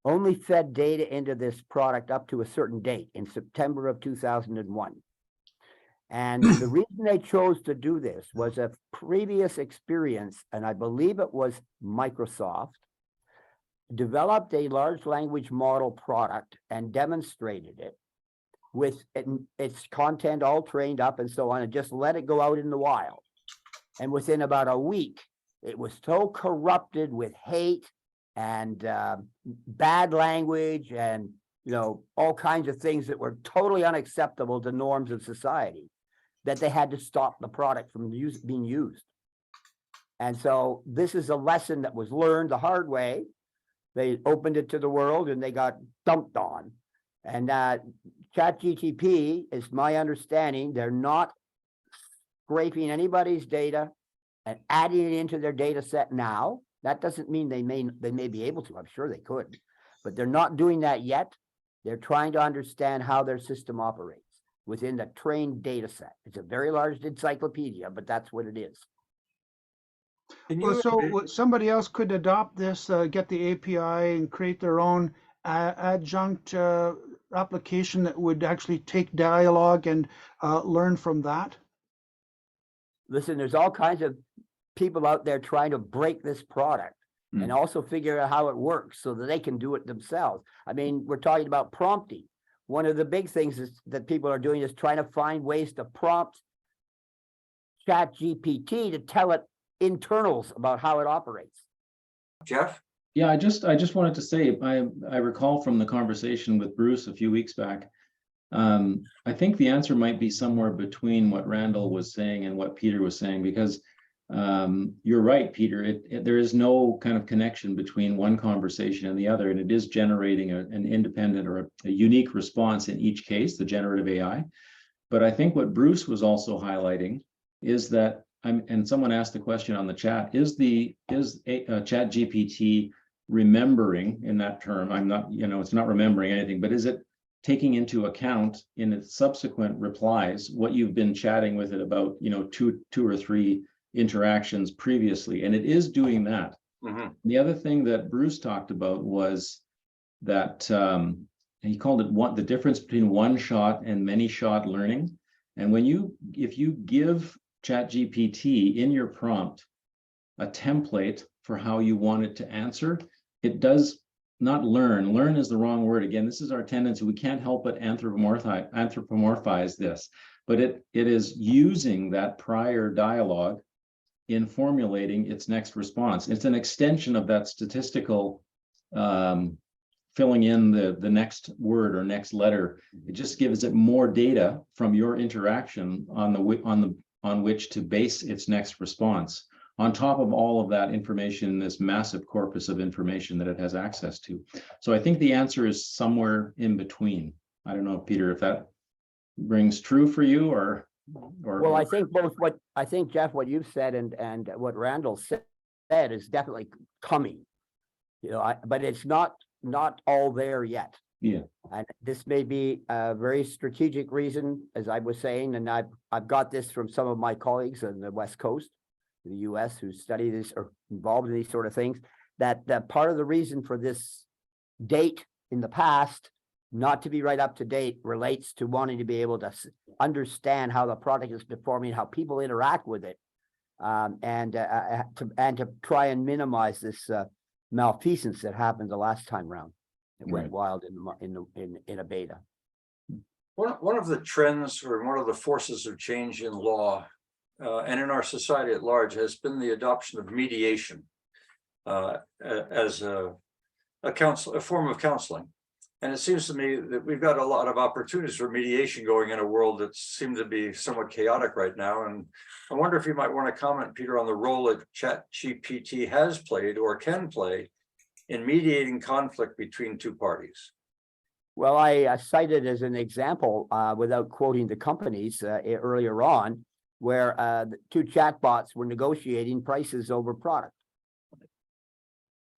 Speaker 2: only fed data into this product up to a certain date in September of 2001. And the reason they chose to do this was a previous experience, and I believe it was Microsoft, developed a large language model product and demonstrated it with its content all trained up and so on, and just let it go out in the wild. And within about a week, it was so corrupted with hate and bad language and, you know, all kinds of things that were totally unacceptable to norms of society, that they had to stop the product from being used. And so this is a lesson that was learned the hard way. They opened it to the world and they got dumped on. And ChatGPT, is my understanding, they're not scraping anybody's data and adding it into their data set now. That doesn't mean they may be able to. I'm sure they could, but they're not doing that yet. They're trying to understand how their system operates within the trained data set. It's a very large encyclopedia, but that's what it is.
Speaker 7: Well, so somebody else could adopt this, get the API and create their own adjunct application that would actually take dialogue and learn from that?
Speaker 2: Listen, there's all kinds of people out there trying to break this product and also figure out how it works so that they can do it themselves. I mean, we're talking about prompting. One of the big things that people are doing is trying to find ways to prompt ChatGPT to tell it internals about how it operates.
Speaker 1: Jeff?
Speaker 4: Yeah, I just wanted to say, I recall from the conversation with Bruce a few weeks back, I think the answer might be somewhere between what Randall was saying and what Peter was saying, because you're right, Peter, there is no kind of connection between one conversation and the other, and it is generating an independent or a unique response in each case, the generative AI. But I think what Bruce was also highlighting is that, and someone asked the question on the chat, is ChatGPT remembering in that term? I'm not, it's not remembering anything, but is it taking into account in its subsequent replies what you've been chatting with it about, two or three interactions previously? And it is doing that. The other thing that Bruce talked about was that he called it the difference between one-shot and many-shot learning. And if you give ChatGPT in your prompt a template for how you want it to answer, it does not learn. Learn is the wrong word. Again, this is our tendency. We can't help but anthropomorphize this, but it is using that prior dialogue in formulating its next response. It's an extension of that statistical filling in the next word or next letter. It just gives it more data from your interaction on which to base its next response, on top of all of that information, this massive corpus of information that it has access to. So I think the answer is somewhere in between. I don't know, Peter, if that rings true for you or
Speaker 2: Well, I think Jeff, what you've said and what Randall said is definitely coming, but it's not all there yet.
Speaker 4: Yeah.
Speaker 2: And this may be a very strategic reason, as I was saying, and I've got this from some of my colleagues on the West Coast, in the US, who study this or involved in these sort of things, that part of the reason for this date in the past not to be right up to date relates to wanting to be able to understand how the product is performing, how people interact with it, and to try and minimize this malfeasance that happened the last time round. It went wild in a beta.
Speaker 1: One of the trends or one of the forces of change in law and in our society at large has been the adoption of mediation as a form of counseling. And it seems to me that we've got a lot of opportunities for mediation going in a world that seems to be somewhat chaotic right now. And I wonder if you might want to comment, Peter, on the role that ChatGPT has played or can play in mediating conflict between two parties.
Speaker 2: Well, I cited as an example, without quoting the companies earlier on, where the two chatbots were negotiating prices over product.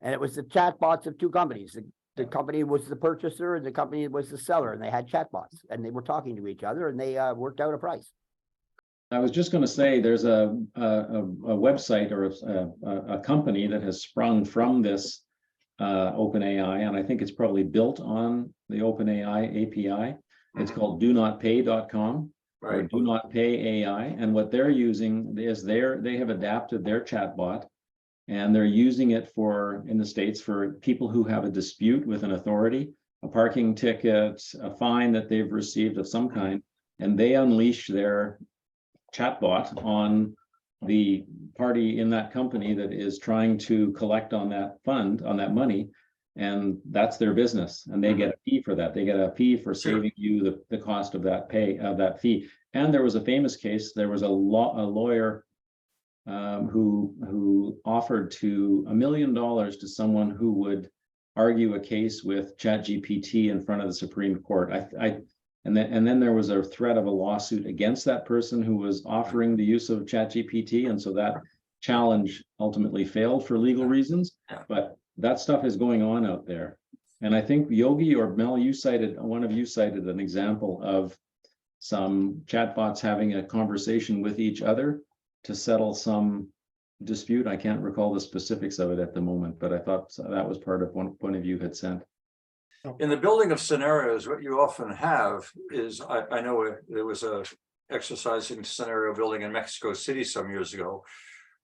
Speaker 2: And it was the chatbots of two companies. The company was the purchaser and the company was the seller, and they had chatbots and they were talking to each other and they worked out a price.
Speaker 4: I was just going to say there's a website or a company that has sprung from this OpenAI, and I think it's probably built on the OpenAI API. It's called donotpay.com or Do Not Pay AI. And what they're using is they have adapted their chatbot, and they're using it for, in the States, for people who have a dispute with an authority, a parking ticket, a fine that they've received of some kind, and they unleash their chatbot on the party in that company that is trying to collect on that fund, on that money, and that's their business. And they get a fee for that. They get a fee for saving you the cost of that fee. And there was a famous case. There was a lawyer who offered $1 million to someone who would argue a case with ChatGPT in front of the Supreme Court. And then there was a threat of a lawsuit against that person who was offering the use of ChatGPT, and so that challenge ultimately failed for legal reasons. But that stuff is going on out there, and I think Yogi or Mel, one of you cited an example of some chatbots having a conversation with each other to settle some dispute. I can't recall the specifics of it at the moment, but I thought that was part of one of you had sent.
Speaker 1: In the building of scenarios, what you often have is, I know there was a exercise in scenario building in Mexico City some years ago,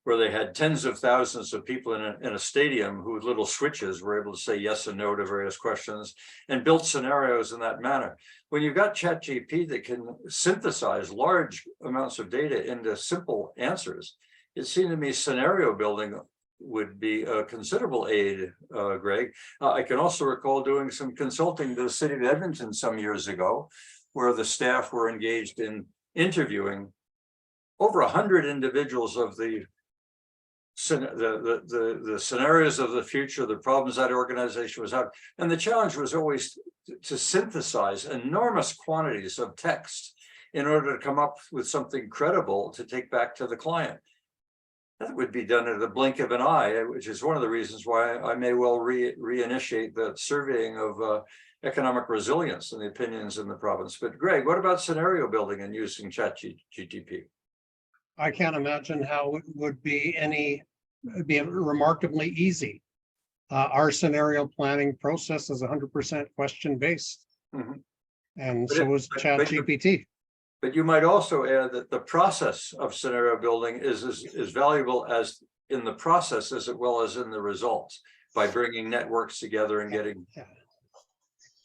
Speaker 1: where they had tens of thousands of people in a stadium who with little switches were able to say yes and no to various questions and built scenarios in that manner. When you've got ChatGPT that can synthesize large amounts of data into simple answers, it seemed to me scenario building would be a considerable aid, Greg. I can also recall doing some consulting to the city of Edmonton some years ago, where the staff were engaged in interviewing over 100 individuals of the scenarios of the future, the problems that organization was having. And the challenge was always to synthesize enormous quantities of text in order to come up with something credible to take back to the client. That would be done at the blink of an eye, which is one of the reasons why I may well reinitiate the surveying of economic resilience and the opinions in the province. But Greg, what about scenario building and using ChatGPT?
Speaker 8: I can't imagine how it would be remarkably easy. Our scenario planning process is 100% question-based, and so is ChatGPT.
Speaker 1: But you might also add that the process of scenario building is valuable as in the process as well as in the results, by bringing networks together and getting.
Speaker 8: Yeah.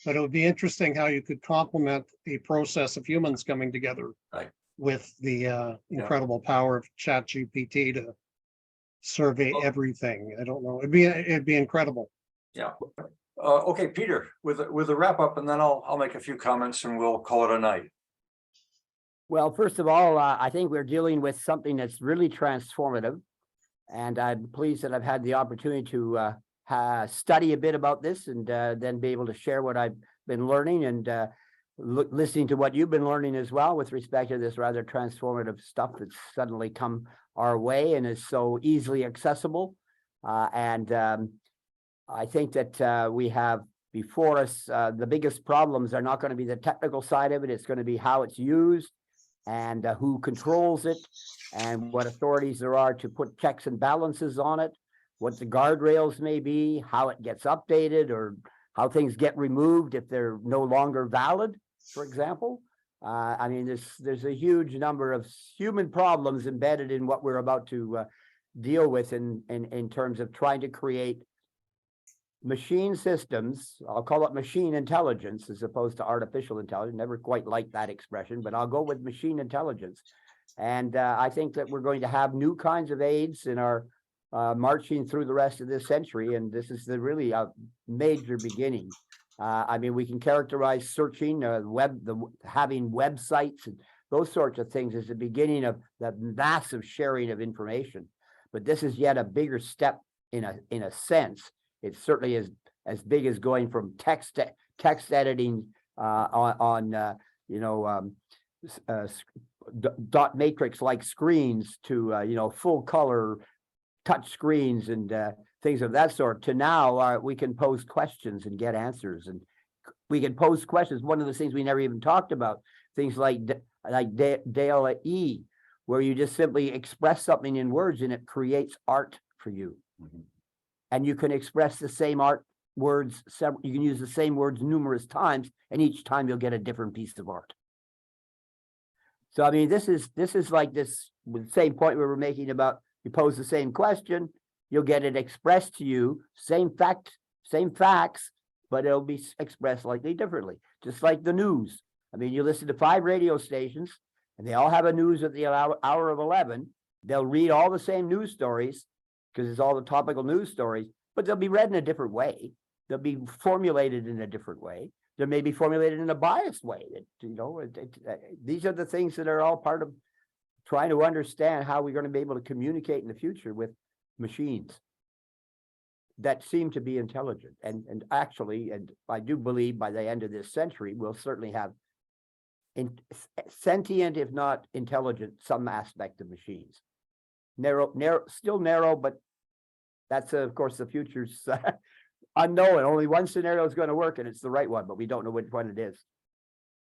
Speaker 8: But it would be interesting how you could complement the process of humans coming together with the incredible power of ChatGPT to survey everything. I don't know. It'd be incredible.
Speaker 1: Yeah. Okay, Peter, with a wrap up, and then I'll make a few comments and we'll call it a night.
Speaker 2: Well, first of all, I think we're dealing with something that's really transformative, and I'm pleased that I've had the opportunity to study a bit about this and then be able to share what I've been learning and listening to what you've been learning as well with respect to this rather transformative stuff that's suddenly come our way and is so easily accessible. I think that we have before us, the biggest problems are not going to be the technical side of it. It's going to be how it's used and who controls it and what authorities there are to put checks and balances on it, what the guardrails may be, how it gets updated or how things get removed if they're no longer valid, for example. I mean, there's a huge number of human problems embedded in what we're about to deal with in terms of trying to create machine systems, I'll call it machine intelligence as opposed to artificial intelligence. Never quite liked that expression, but I'll go with machine intelligence. And I think that we're going to have new kinds of aids in our marching through the rest of this century. And this is really a major beginning. I mean, we can characterize searching, having websites and those sorts of things as the beginning of the massive sharing of information. But this is yet a bigger step in a sense. It's certainly as big as going from text editing dot matrix like screens to full color touch screens and things of that sort, to now we can pose questions and get answers, and we can pose questions. One of the things we never even talked about, things like Dale E, where you just simply express something in words and it creates art for you. And you can express the same words, you can use the same words numerous times, and each time you'll get a different piece of art. So I mean, this is like this same point we were making about, you pose the same question, you'll get it expressed to you, same facts, but it'll be expressed slightly differently. Just like the news. I mean, you listen to 5 radio stations, and they all have a news at the hour of 11. They'll read all the same news stories, because it's all the topical news stories, but they'll be read in a different way. They'll be formulated in a different way. They may be formulated in a biased way. These are the things that are all part of trying to understand how we're going to be able to communicate in the future with machines that seem to be intelligent. And actually, and I do believe by the end of this century, we'll certainly have sentient, if not intelligent, some aspect of machines. Still narrow, but that's of course the future's unknown. Only one scenario is going to work, and it's the right one, but we don't know which one it is.